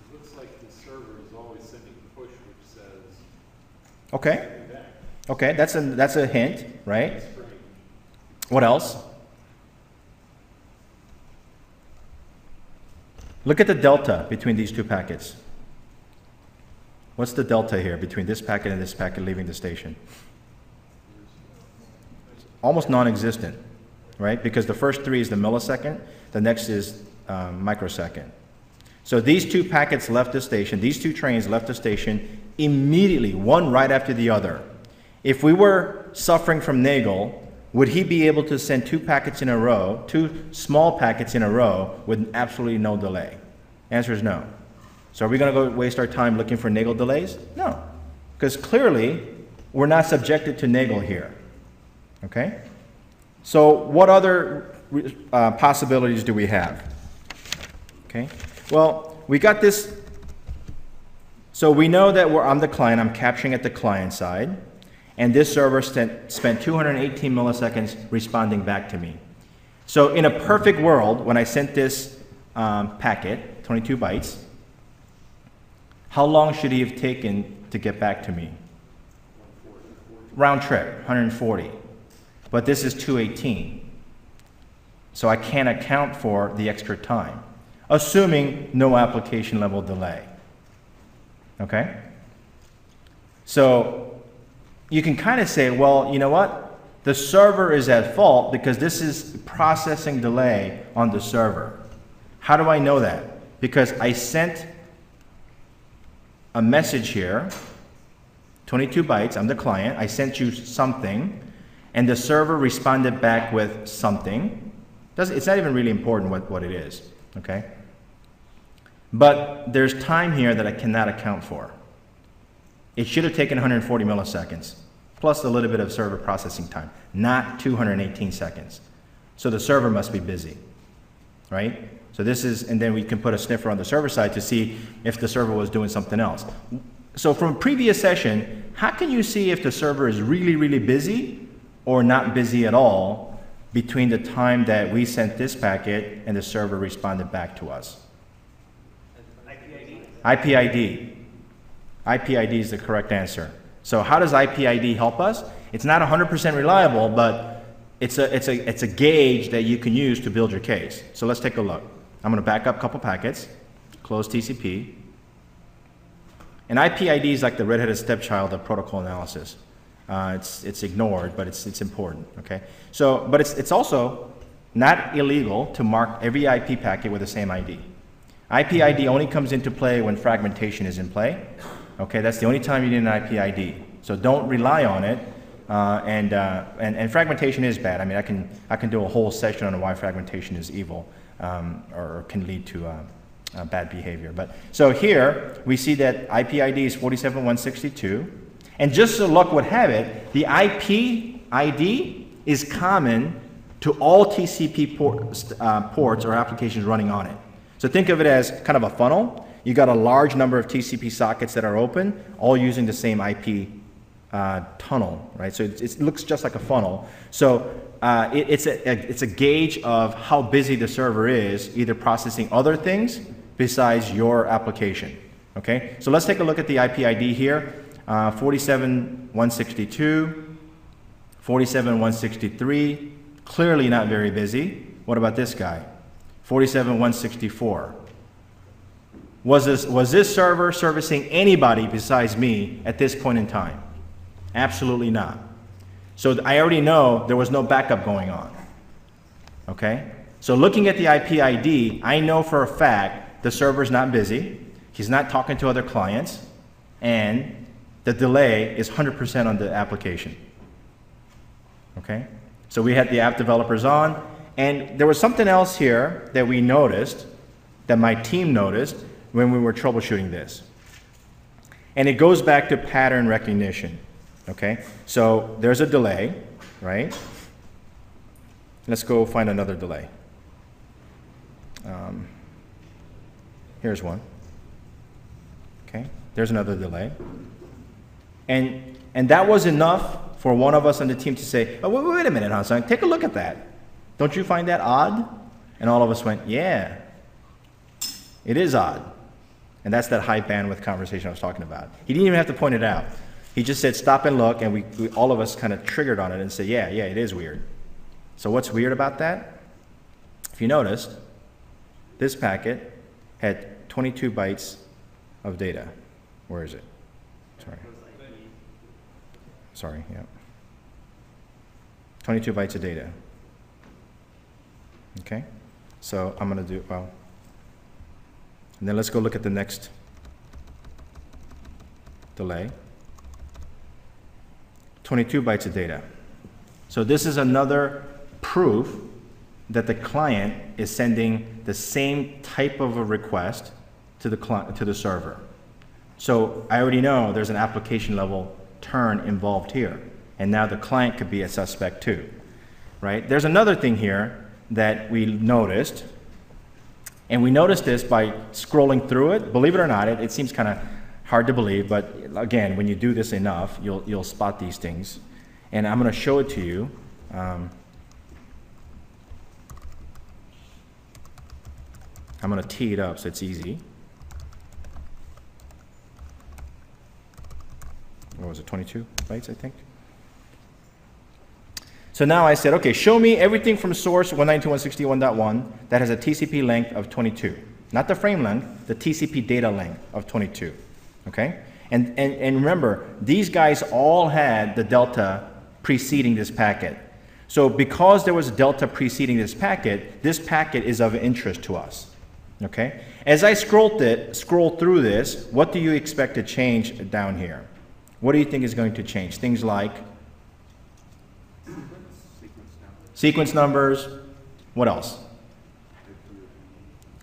It looks like the server is always sending a push which says... Okay. Okay, that's a hint, right? What else? Look at the delta between these two packets. What's the delta here between this packet and this packet leaving the station? Almost non-existent, right? Because the first 3 is the millisecond, the next is microsecond. So these 2 packets left the station, these 2 trains left the station immediately, one right after the other. If we were suffering from Nagel, would he be able to send 2 packets in a row, 2 small packets in a row with absolutely no delay? Answer is no. So are we going to go waste our time looking for Nagel delays? No, because clearly we're not subjected to Nagel here. Okay? So what other possibilities do we have? Okay? Well, we got this. So we know that I'm the client, I'm capturing at the client side, and this server spent 218 milliseconds responding back to me. So in a perfect world, when I sent this packet, 22 bytes, how long should he have taken to get back to me? Round trip, 140. But this is 218. So I can't account for the extra time, assuming no application level delay. Okay? So you can kind of say, well, you know what? The server is at fault because this is processing delay on the server. How do I know that? Because I sent a message here, 22 bytes, I'm the client, I sent you something, and the server responded back with something. It's not even really important what it is, okay? But there's time here that I cannot account for. It should have taken 140 milliseconds, plus a little bit of server processing time, not 218 seconds. So the server must be busy, right? So this is, and then we can put a sniffer on the server side to see if the server was doing something else. So from a previous session, how can you see if the server is really, really busy or not busy at all between the time that we sent this packet and the server responded back to us? IP ID. IP ID is the correct answer. So how does IP ID help us? It's not 100% reliable, but it's a gauge that you can use to build your case. So let's take a look. I'm going to back up a couple packets, close TCP. And IP ID is like the redheaded stepchild of protocol analysis. It's ignored, but it's important. Okay. So, but it's also not illegal to mark every IP packet with the same ID. IP ID only comes into play when fragmentation is in play. Okay, that's the only time you need an IP ID. So don't rely on it. And fragmentation is bad. I mean, I can do a whole session on why fragmentation is evil or can lead to bad behavior. But so here we see that IP ID is 47.162, and just so luck would have it, the IP ID is common to all TCP ports or applications running on it. So think of it as kind of a funnel. You got a large number of TCP sockets that are open, all using the same IP tunnel, right? So it looks just like a funnel. So it's a gauge of how busy the server is, either processing other things besides your application. Okay, so let's take a look at the IP ID here. 47.162, 47.163, clearly not very busy. What about this guy? 47.164. Was this server servicing anybody besides me at this point in time? Absolutely not. So I already know there was no backup going on. Okay? So looking at the IP ID, I know for a fact the server's not busy, he's not talking to other clients, and the delay is 100% on the application. Okay? So we had the app developers on, and there was something else here that we noticed, that my team noticed when we were troubleshooting this. And it goes back to pattern recognition. Okay? So there's a delay, right? Let's go find another delay. Here's one. Okay? There's another delay. And that was enough for one of us on the team to say, oh, wait a minute, Hansang, take a look at that. Don't you find that odd? And all of us went, yeah, it is odd. And that's that high bandwidth conversation I was talking about. He didn't even have to point it out. He just said, stop and look, and we all of us kind of triggered on it and said, yeah, it is weird. So what's weird about that? If you noticed, this packet had 22 bytes of data. Where is it? Sorry, yeah. 22 bytes of data. Okay, so I'm going to do, well, and then let's go look at the next delay. 22 bytes of data. So this is another proof that the client is sending the same type of a request to the server. So I already know there's an application level turn involved here, and now the client could be a suspect too, right? There's another thing here that we noticed, and we noticed this by scrolling through it. Believe it or not, it seems kind of hard to believe, but again, when you do this enough, you'll spot these things. And I'm going to show it to you. I'm going to tee it up so it's easy. What was it, 22 bytes, I think? So now I said, okay, show me everything from source 192.168.1 that has a TCP length of 22. Not the frame length, the TCP data length of 22. Okay? And remember, these guys all had the delta preceding this packet. So because there was a delta preceding this packet is of interest to us. Okay? As I scroll through this, what do you expect to change down here? What do you think is going to change? Things like sequence numbers. What else?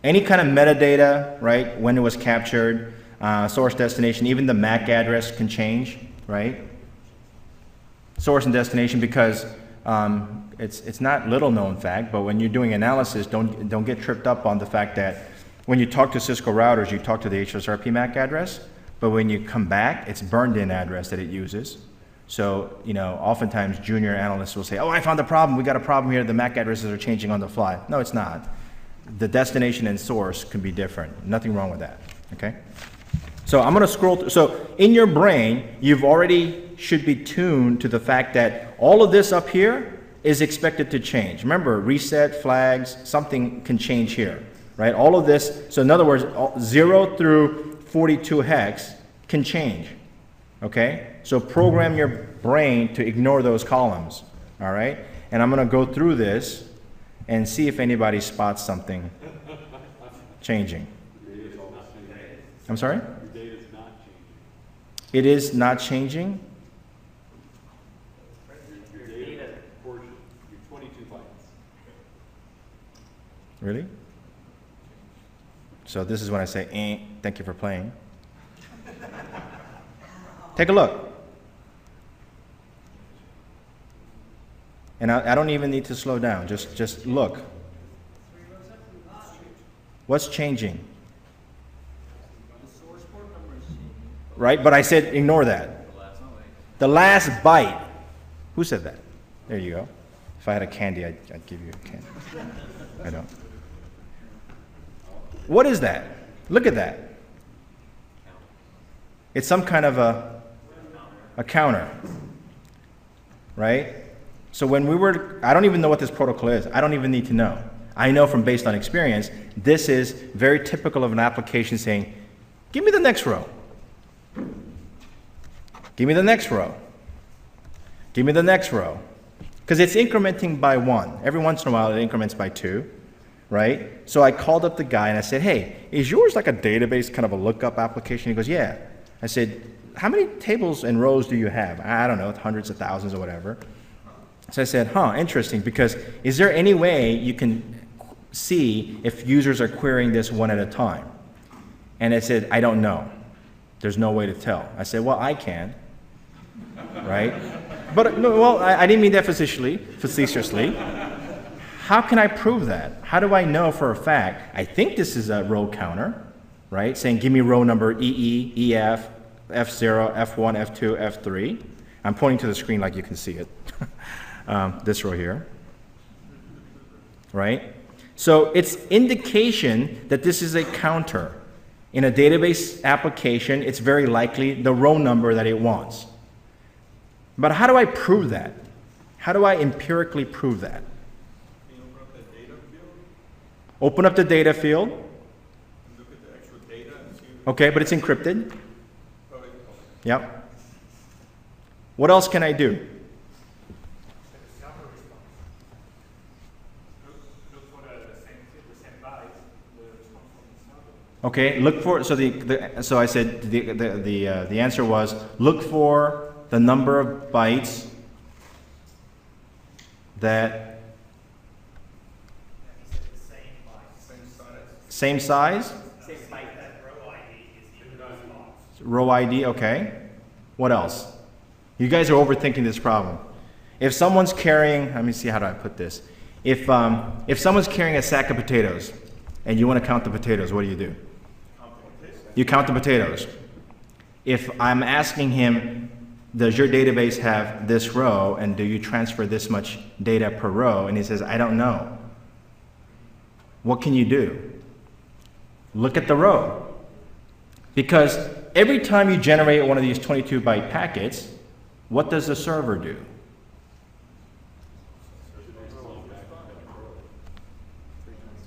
Any kind of metadata, right? When it was captured, source destination, even the MAC address can change, right? Source and destination, because it's not little known fact, but when you're doing analysis, don't get tripped up on the fact that when you talk to Cisco routers, you talk to the HSRP MAC address, but when you come back, it's burned in address that it uses. So, you know, oftentimes junior analysts will say, oh, I found a problem. We got a problem here. The MAC addresses are changing on the fly. No, it's not. The destination and source can be different. Nothing wrong with that, okay? So I'm going to scroll through. So in your brain, you've already should be tuned to the fact that all of this up here is expected to change. Remember, reset, flags, something can change here, right? All of this, so in other words, 0 through 42 hex can change, okay? So program your brain to ignore those columns, all right? And I'm going to go through this and see if anybody spots something changing. I'm sorry? Your data is not changing. It is not changing? Your data portion, your 22 bytes. Really? So this is when I say, thank you for playing. Take a look. And I don't even need to slow down, just look. What's changing? Right, but I said ignore that. The last byte. Who said that? There you go. If I had a candy, I'd give you a candy. I don't. What is that? Look at that. It's some kind of a counter, right? So when we were, I don't even know what this protocol is. I don't even need to know. I know from based on experience, this is very typical of an application saying, give me the next row. Give me the next row. Give me the next row. Because it's incrementing by 1. Every once in a while it increments by 2, right? So I called up the guy and I said, hey, is yours like a database kind of a lookup application? He goes, yeah. I said, how many tables and rows do you have? I don't know, hundreds of thousands or whatever. So I said, huh, interesting, because is there any way you can see if users are querying this one at a time? And it said, I don't know. There's no way to tell. I said, well, I can, right? But no, well, I didn't mean that facetiously. How can I prove that? How do I know for a fact? I think this is a row counter, right? Saying, give me row number EE, EF, F0, F1, F2, F3. I'm pointing to the screen like you can see it. This row here, right? So it's indication that this is a counter. In a database application, it's very likely the row number that it wants. But how do I prove that? How do I empirically prove that? Can you open up the data field? Open up the data field. Look at Okay, but it's encrypted. Yep. What else can I do? Okay, look for, so I said the answer was look for the number of bytes that same size? Row ID, okay. What else? You guys are overthinking this problem. If someone's carrying, let me see, how do I put this? If someone's carrying a sack of potatoes and you want to count the potatoes, what do? You count the potatoes. If I'm asking him, does your database have this row and do you transfer this much data per row? And he says, I don't know. What can you do? Look at the row. Because every time you generate one of these 22-byte packets, what does the server do?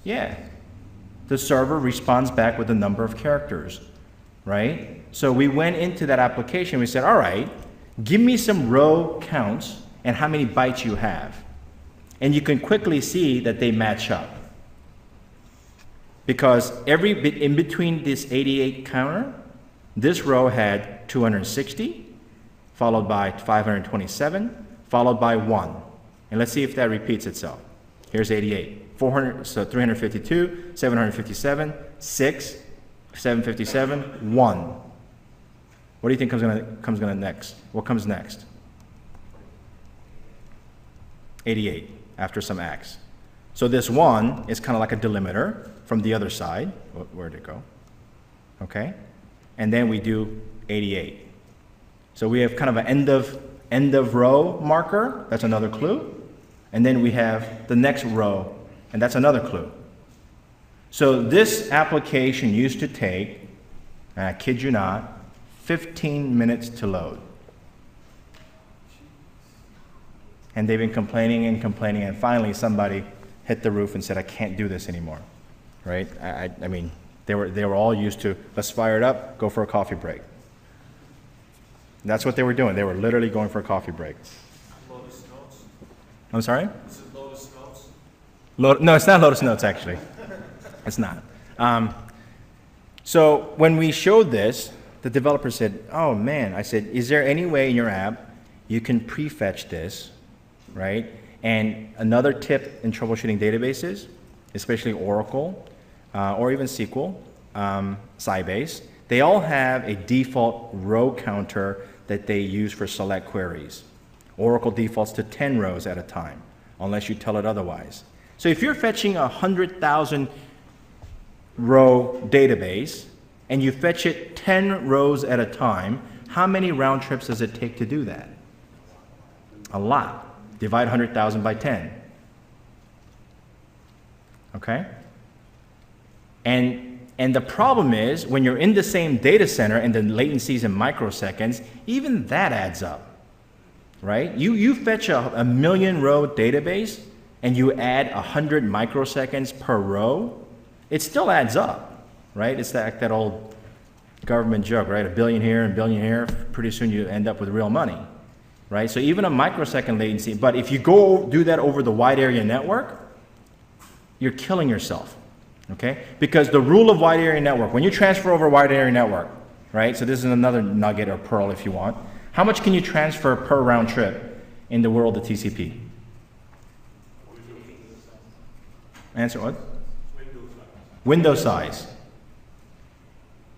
Yeah. The server responds back with a number of characters, right? So we went into that application, we said, all right, give me some row counts and how many bytes you have. And you can quickly see that they match up. Because every bit in between this 88 counter, this row had 260, followed by 527, followed by 1. And let's see if that repeats itself. Here's 88. 400, so 352, 757, 6, 757, 1. What do you think comes next? What comes next? 88, after some X. So this 1 is kind of like a delimiter from the other side. Where'd it go? Okay. And then we do 88. So we have kind of an end of row marker. That's another clue. And then we have the next row, and that's another clue. So this application used to take, and I kid you not, 15 minutes to load. And they've been complaining and complaining, and finally somebody hit the roof and said, I can't do this anymore, right? I mean, they were all used to, let's fire it up, go for a coffee break. That's what they were doing. They were literally going for a coffee break. Lotus Notes? I'm sorry? Is it Lotus Notes? No, it's not Lotus Notes, actually. It's not. So when we showed this, the developer said, oh man, I said, is there any way in your app you can prefetch this, right? And another tip in troubleshooting databases, especially Oracle, or even SQL, Sybase, they all have a default row counter that they use for select queries. Oracle defaults to 10 rows at a time, unless you tell it otherwise. So if you're fetching a 100,000 row database, and you fetch it 10 rows at a time, how many round trips does it take to do that? A lot. Divide 100,000 by 10. Okay? And the problem is, when you're in the same data center and the latency is in microseconds, even that adds up, right? You fetch a million row database and you add 100 microseconds per row, it still adds up, right? It's that old government joke, right? A billion here and a billion here, pretty soon you end up with real money, right? So even a microsecond latency, but if you go do that over the wide area network, you're killing yourself. Okay? Because the rule of wide area network, when you transfer over a wide area network, right? So this is another nugget or pearl if you want. How much can you transfer per round trip in the world of TCP? Answer what? Window size.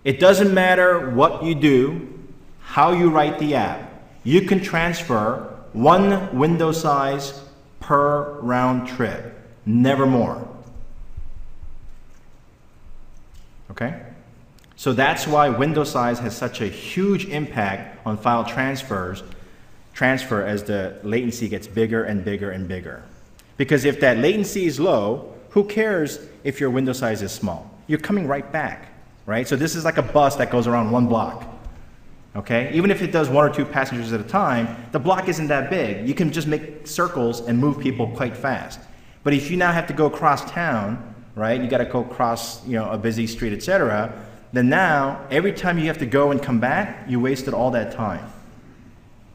It doesn't matter what you do, how you write the app. You can transfer 1 window size per round trip, never more. Okay? So that's why window size has such a huge impact on file transfer as the latency gets bigger and bigger and bigger. Because if that latency is low, who cares if your window size is small? You're coming right back, right? So this is like a bus that goes around 1 block. Okay? Even if it does 1 or 2 passengers at a time, the block isn't that big. You can just make circles and move people quite fast. But if you now have to go across town, right? You got to go across, a busy street, etc. then now every time you have to go and come back, you wasted all that time.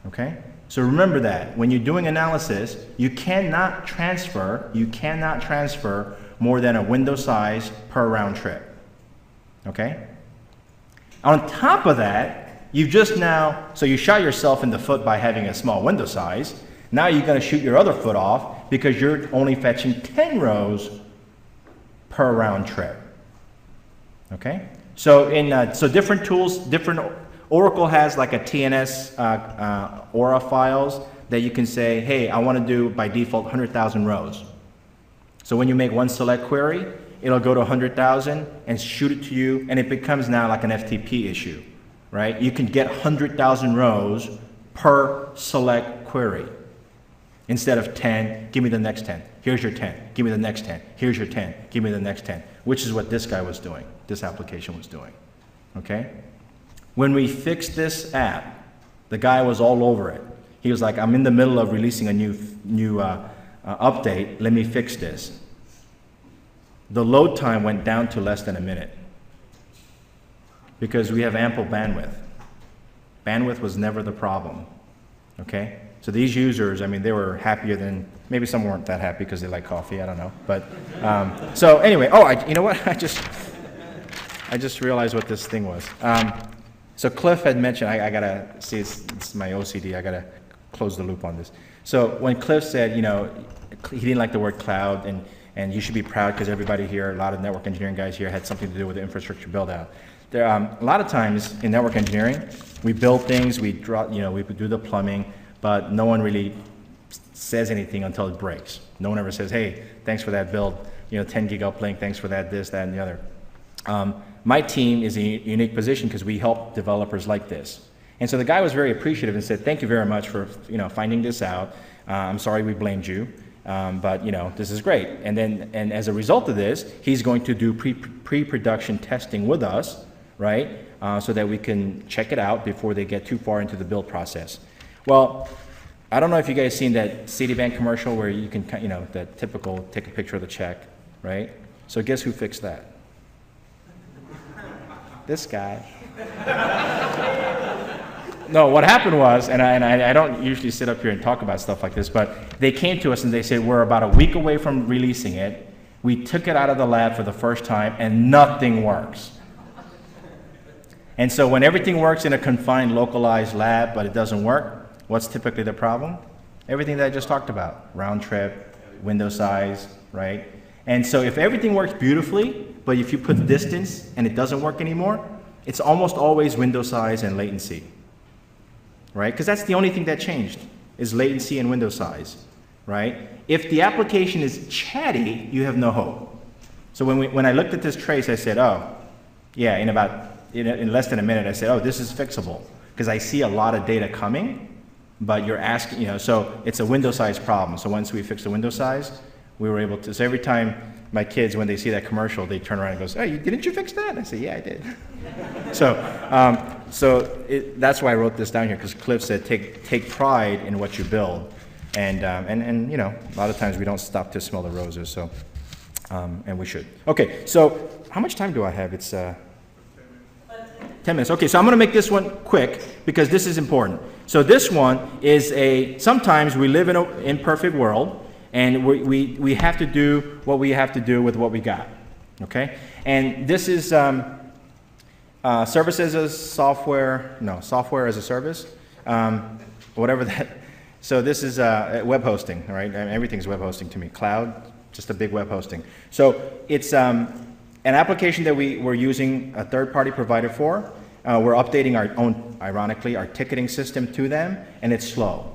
Okay? So remember that when you're doing analysis, you cannot transfer more than a window size per round trip. Okay? On top of that, you've just now, so you shot yourself in the foot by having a small window size. Now you're going to shoot your other foot off because you're only fetching 10 rows per round trip. Okay? So so different tools, Oracle has like a TNS Aura files that you can say, hey, I want to do by default 100,000 rows. So when you make one select query, it'll go to 100,000 and shoot it to you, and it becomes now like an FTP issue, right? You can get 100,000 rows per select query. Instead of 10, give me the next 10. Here's your 10. Give me the next 10. Here's your 10. Give me the next 10. Which is what this guy was doing. This application was doing. Okay? When we fixed this app, the guy was all over it. He was like, I'm in the middle of releasing a new update. Let me fix this. The load time went down to less than a minute because we have ample bandwidth. Bandwidth was never the problem. Okay? So these users, I mean, they were happier than, maybe some weren't that happy because they like coffee, I don't know. But, so anyway, you know what? I just realized what this thing was. So Cliff had mentioned, I gotta see, it's my OCD, I gotta close the loop on this. So when Cliff said, you know, he didn't like the word cloud, and you should be proud because everybody here, a lot of network engineering guys here had something to do with the infrastructure build out. There, a lot of times in network engineering, we build things, we draw, you know, we do the plumbing, but no one really says anything until it breaks. No one ever says, hey, thanks for that build, you know, 10 gig uplink, thanks for that, this, that, and the other. My team is in a unique position because we help developers like this. And so the guy was very appreciative and said, thank you very much for, you know, finding this out. I'm sorry we blamed you, but, you know, this is great. And as a result of this, he's going to do pre-production testing with us, right, so that we can check it out before they get too far into the build process. Well, I don't know if you guys seen that Citibank commercial where you can, you know, the typical take a picture of the check, right? So guess who fixed that? This guy. No, what happened was, and I don't usually sit up here and talk about stuff like this, but they came to us and they said, we're about a week away from releasing it. We took it out of the lab for the first time and nothing works. And so when everything works in a confined, localized lab, but it doesn't work, what's typically the problem? Everything that I just talked about, round trip, window size, right? And so if everything works beautifully, but if you put distance and it doesn't work anymore, it's almost always window size and latency, right? Because that's the only thing that changed, is latency and window size, right? If the application is chatty, you have no hope. So when I looked at this trace, I said, oh, yeah, in less than a minute, I said, oh, this is fixable. Because I see a lot of data coming, but you're asking, you know, so it's a window size problem. So once we fixed the window size, we were able to, so every time my kids, when they see that commercial, they turn around and goes, hey, didn't you fix that? And I say, yeah, I did. That's why I wrote this down here, because Cliff said, take pride in what you build. And you know, a lot of times we don't stop to smell the roses, so, and we should. Okay, so how much time do I have? It's 10 minutes. Okay, so I'm going to make this one quick because this is important. So this one is sometimes we live in an imperfect world, and we have to do what we have to do with what we got, okay? And this is services as software, no, software as a service, whatever that. So this is web hosting, all right? Everything's web hosting to me. Cloud, just a big web hosting. So it's an application that we're using a third-party provider for. We're updating our own, ironically, our ticketing system to them, and it's slow,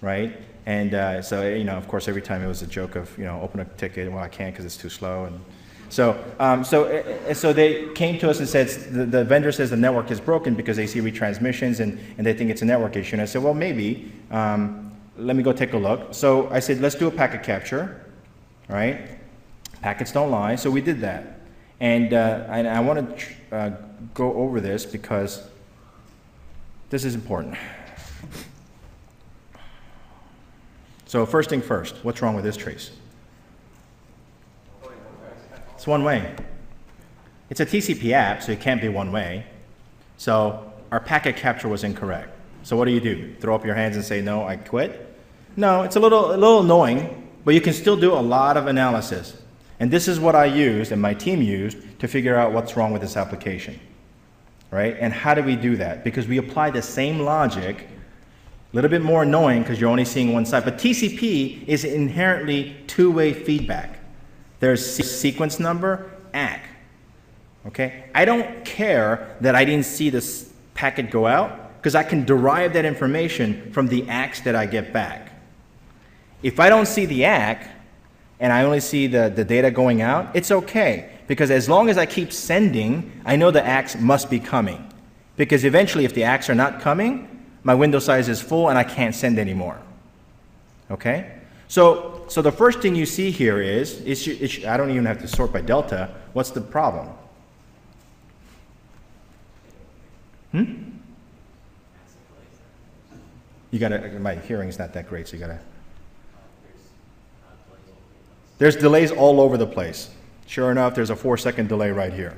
right? And so, you know, of course, every time it was a joke of, you know, open a ticket, well, I can't because it's too slow. And so they came to us and said, the vendor says the network is broken because they see retransmissions and they think it's a network issue. And I said, well, maybe. Let me go take a look. So I said, let's do a packet capture, right? Packets don't lie. So we did that. And I want to go over this because this is important. So first thing first, what's wrong with this trace? It's one way. It's a TCP app, so it can't be one way. So our packet capture was incorrect. So what do? Throw up your hands and say, no, I quit? No, it's a little annoying, but you can still do a lot of analysis. And this is what I used and my team used to figure out what's wrong with this application, right? And how do we do that? Because we apply the same logic, a little bit more annoying because you're only seeing one side, but TCP is inherently two-way feedback. There's sequence number, ACK, okay? I don't care that I didn't see this packet go out because I can derive that information from the ACKs that I get back. If I don't see the ACK, and I only see the data going out, it's okay. Because as long as I keep sending, I know the ACKs must be coming. Because eventually, if the ACKs are not coming, my window size is full and I can't send anymore. Okay? So the first thing you see here is I don't even have to sort by delta. What's the problem? You gotta, my hearing's not that great, so you gotta. There's delays all over the place. Sure enough, there's a 4-second delay right here.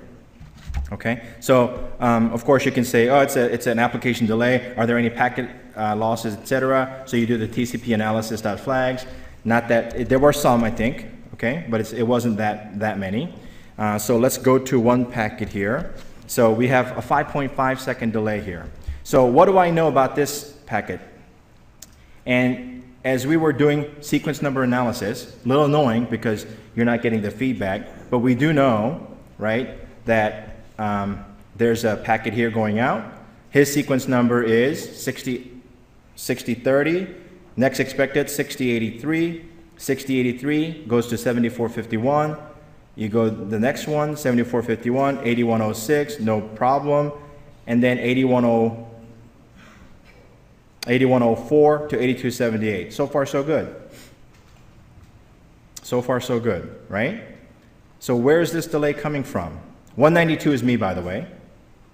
Okay, so of course you can say, oh, it's an application delay. Are there any packet losses, etc.? So you do the TCP analysis.flags. Not that there were some, I think. Okay, but it wasn't that many. So let's go to one packet here. So we have a 5.5-second delay here. So what do I know about this packet? And as we were doing sequence number analysis, a little annoying because you're not getting the feedback, but we do know, right, that there's a packet here going out. His sequence number is 6030, next expected 6083, 6083 goes to 7451. You go the next one, 7451, 8106, no problem, and then 8104 to 8278. So far, so good. So far, so good, right? So where is this delay coming from? 192 is me, by the way.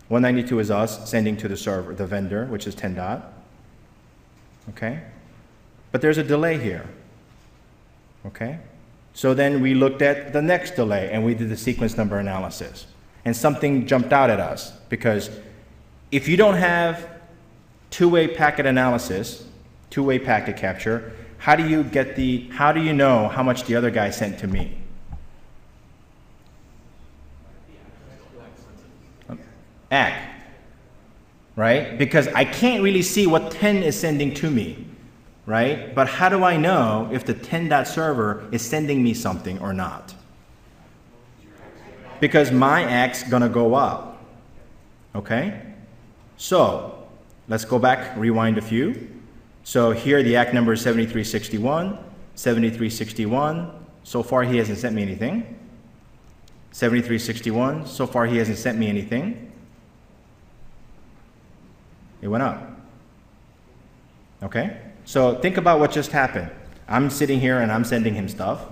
192 is us sending to the server, the vendor, which is 10 dot. Okay? But there's a delay here. Okay? So then we looked at the next delay and we did the sequence number analysis. And something jumped out at us because if you don't have two-way packet analysis, two-way packet capture, how do you know how much the other guy sent to me? ACK, right? Because I can't really see what 10 is sending to me, right? But how do I know if the 10 dot server is sending me something or not? Because my ACK's gonna go up, okay? So let's go back, rewind a few. So here the ACK number is 7361, 7361. So far he hasn't sent me anything. 7361, so far he hasn't sent me anything. It went up. Okay? So think about what just happened. I'm sitting here and I'm sending him stuff.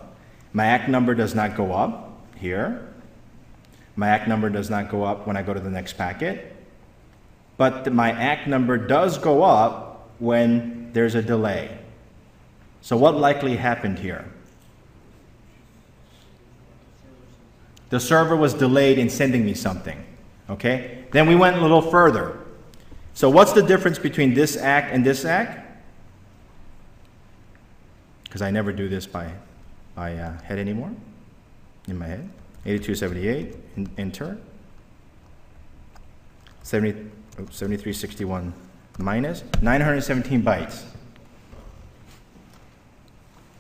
My ACK number does not go up here. My ACK number does not go up when I go to the next packet. But my ACK number does go up when there's a delay. So what likely happened here? The server was delayed in sending me something. Okay? Then we went a little further. So what's the difference between this ACK and this ACK? Because I never do this by head anymore, in my head. 8278, enter. 7361 minus 917 bytes.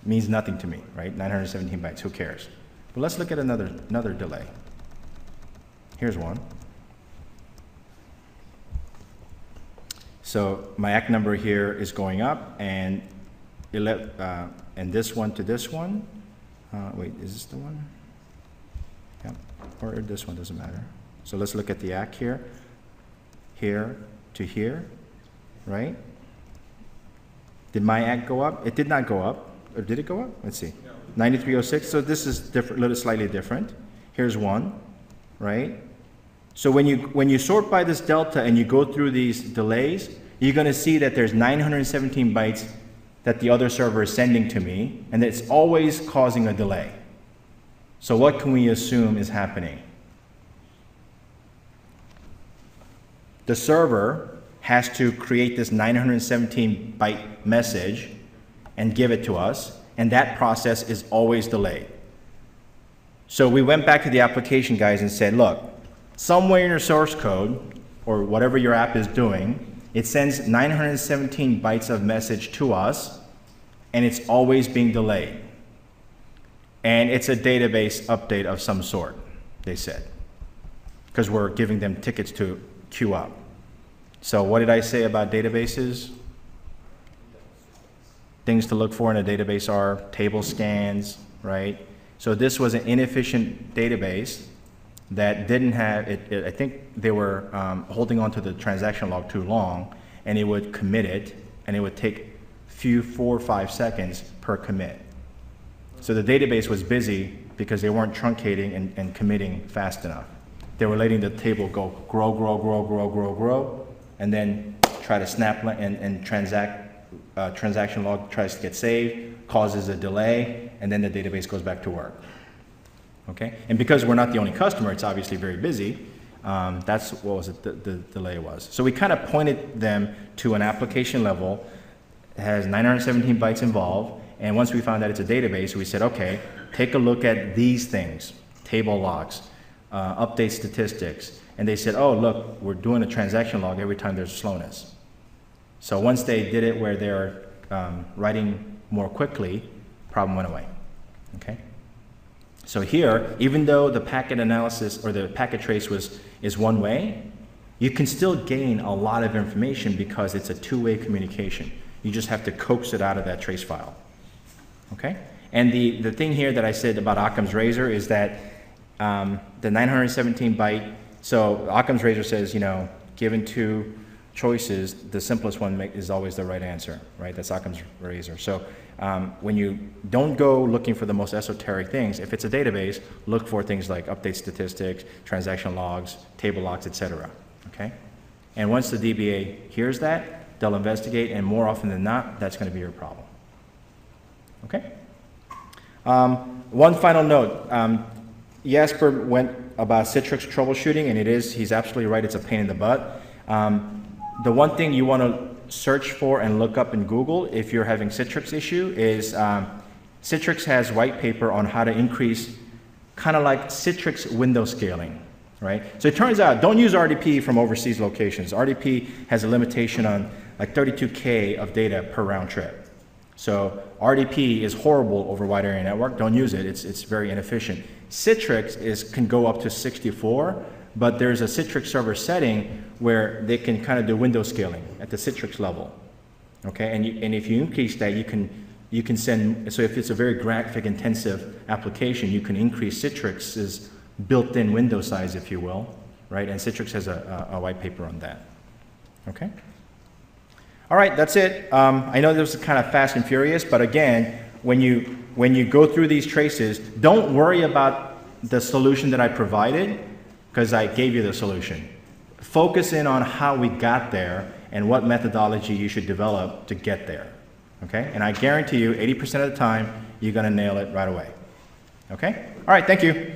Means nothing to me, right? 917 bytes, who cares? But let's look at another delay. Here's one. So my ACK number here is going up, and this one to this one. Wait, is this the one? Yeah, or this one, doesn't matter. So let's look at the ACK here. Here to here, right? Did my ACK go up? It did not go up. Or did it go up? Let's see. No. 9306, so this is different, a little slightly different. Here's one, right? So when you sort by this delta and you go through these delays, you're going to see that there's 917 bytes that the other server is sending to me, and it's always causing a delay. So what can we assume is happening? the server has to create this 917 byte message and give it to us, and that process is always delayed. So we went back to the application guys and said, look, somewhere in your source code, or whatever your app is doing, it sends 917 bytes of message to us, and it's always being delayed. And it's a database update of some sort, they said, because we're giving them tickets to queue up. So what did I say about databases? Things to look for in a database are table scans, right? So this was an inefficient database that didn't have, I think they were holding on to the transaction log too long, and it would commit it, and it would take 4 or 5 seconds per commit. So the database was busy because they weren't truncating and committing fast enough. They were letting the table go grow, and then try to snap and transaction log tries to get saved, causes a delay, and then the database goes back to work. Okay, and because we're not the only customer, it's obviously very busy. That's what was it, the delay was. So we kind of pointed them to an application level. It has 917 bytes involved, and once we found that it's a database, we said, okay, take a look at these things, table logs, update statistics. And they said, oh, look, we're doing a transaction log every time there's slowness. So once they did it where they're writing more quickly, problem went away, okay? So here, even though the packet analysis or the packet trace is one way, you can still gain a lot of information because it's a two-way communication. You just have to coax it out of that trace file, okay? And the thing here that I said about Occam's razor is that the 917 byte, so Occam's razor says, you know, given two choices, the simplest one is always the right answer, right? That's Occam's razor. So when you don't go looking for the most esoteric things, if it's a database, look for things like update statistics, transaction logs, table logs, etc. Okay? And once the DBA hears that, they'll investigate, and more often than not, that's going to be your problem. Okay? One final note. Jasper went about Citrix troubleshooting, and he's absolutely right, it's a pain in the butt. The one thing you want to search for and look up in Google if you're having Citrix issue is Citrix has white paper on how to increase kind of like Citrix window scaling, right? So it turns out, don't use RDP from overseas locations. RDP has a limitation on like 32K of data per round trip. So RDP is horrible over wide area network. Don't use it. It's very inefficient. Citrix can go up to 64, but there's a Citrix server setting where they can kind of do window scaling at the Citrix level. Okay, and if you increase that, you can send. So if it's a very graphic intensive application, you can increase Citrix's built-in window size, if you will, right? And Citrix has a white paper on that. Okay. All right, that's it. I know this is kind of fast and furious, but again, when you go through these traces, don't worry about the solution that I provided, because I gave you the solution. Focus in on how we got there and what methodology you should develop to get there. Okay? And I guarantee you, 80% of the time, you're going to nail it right away. Okay? All right, thank you.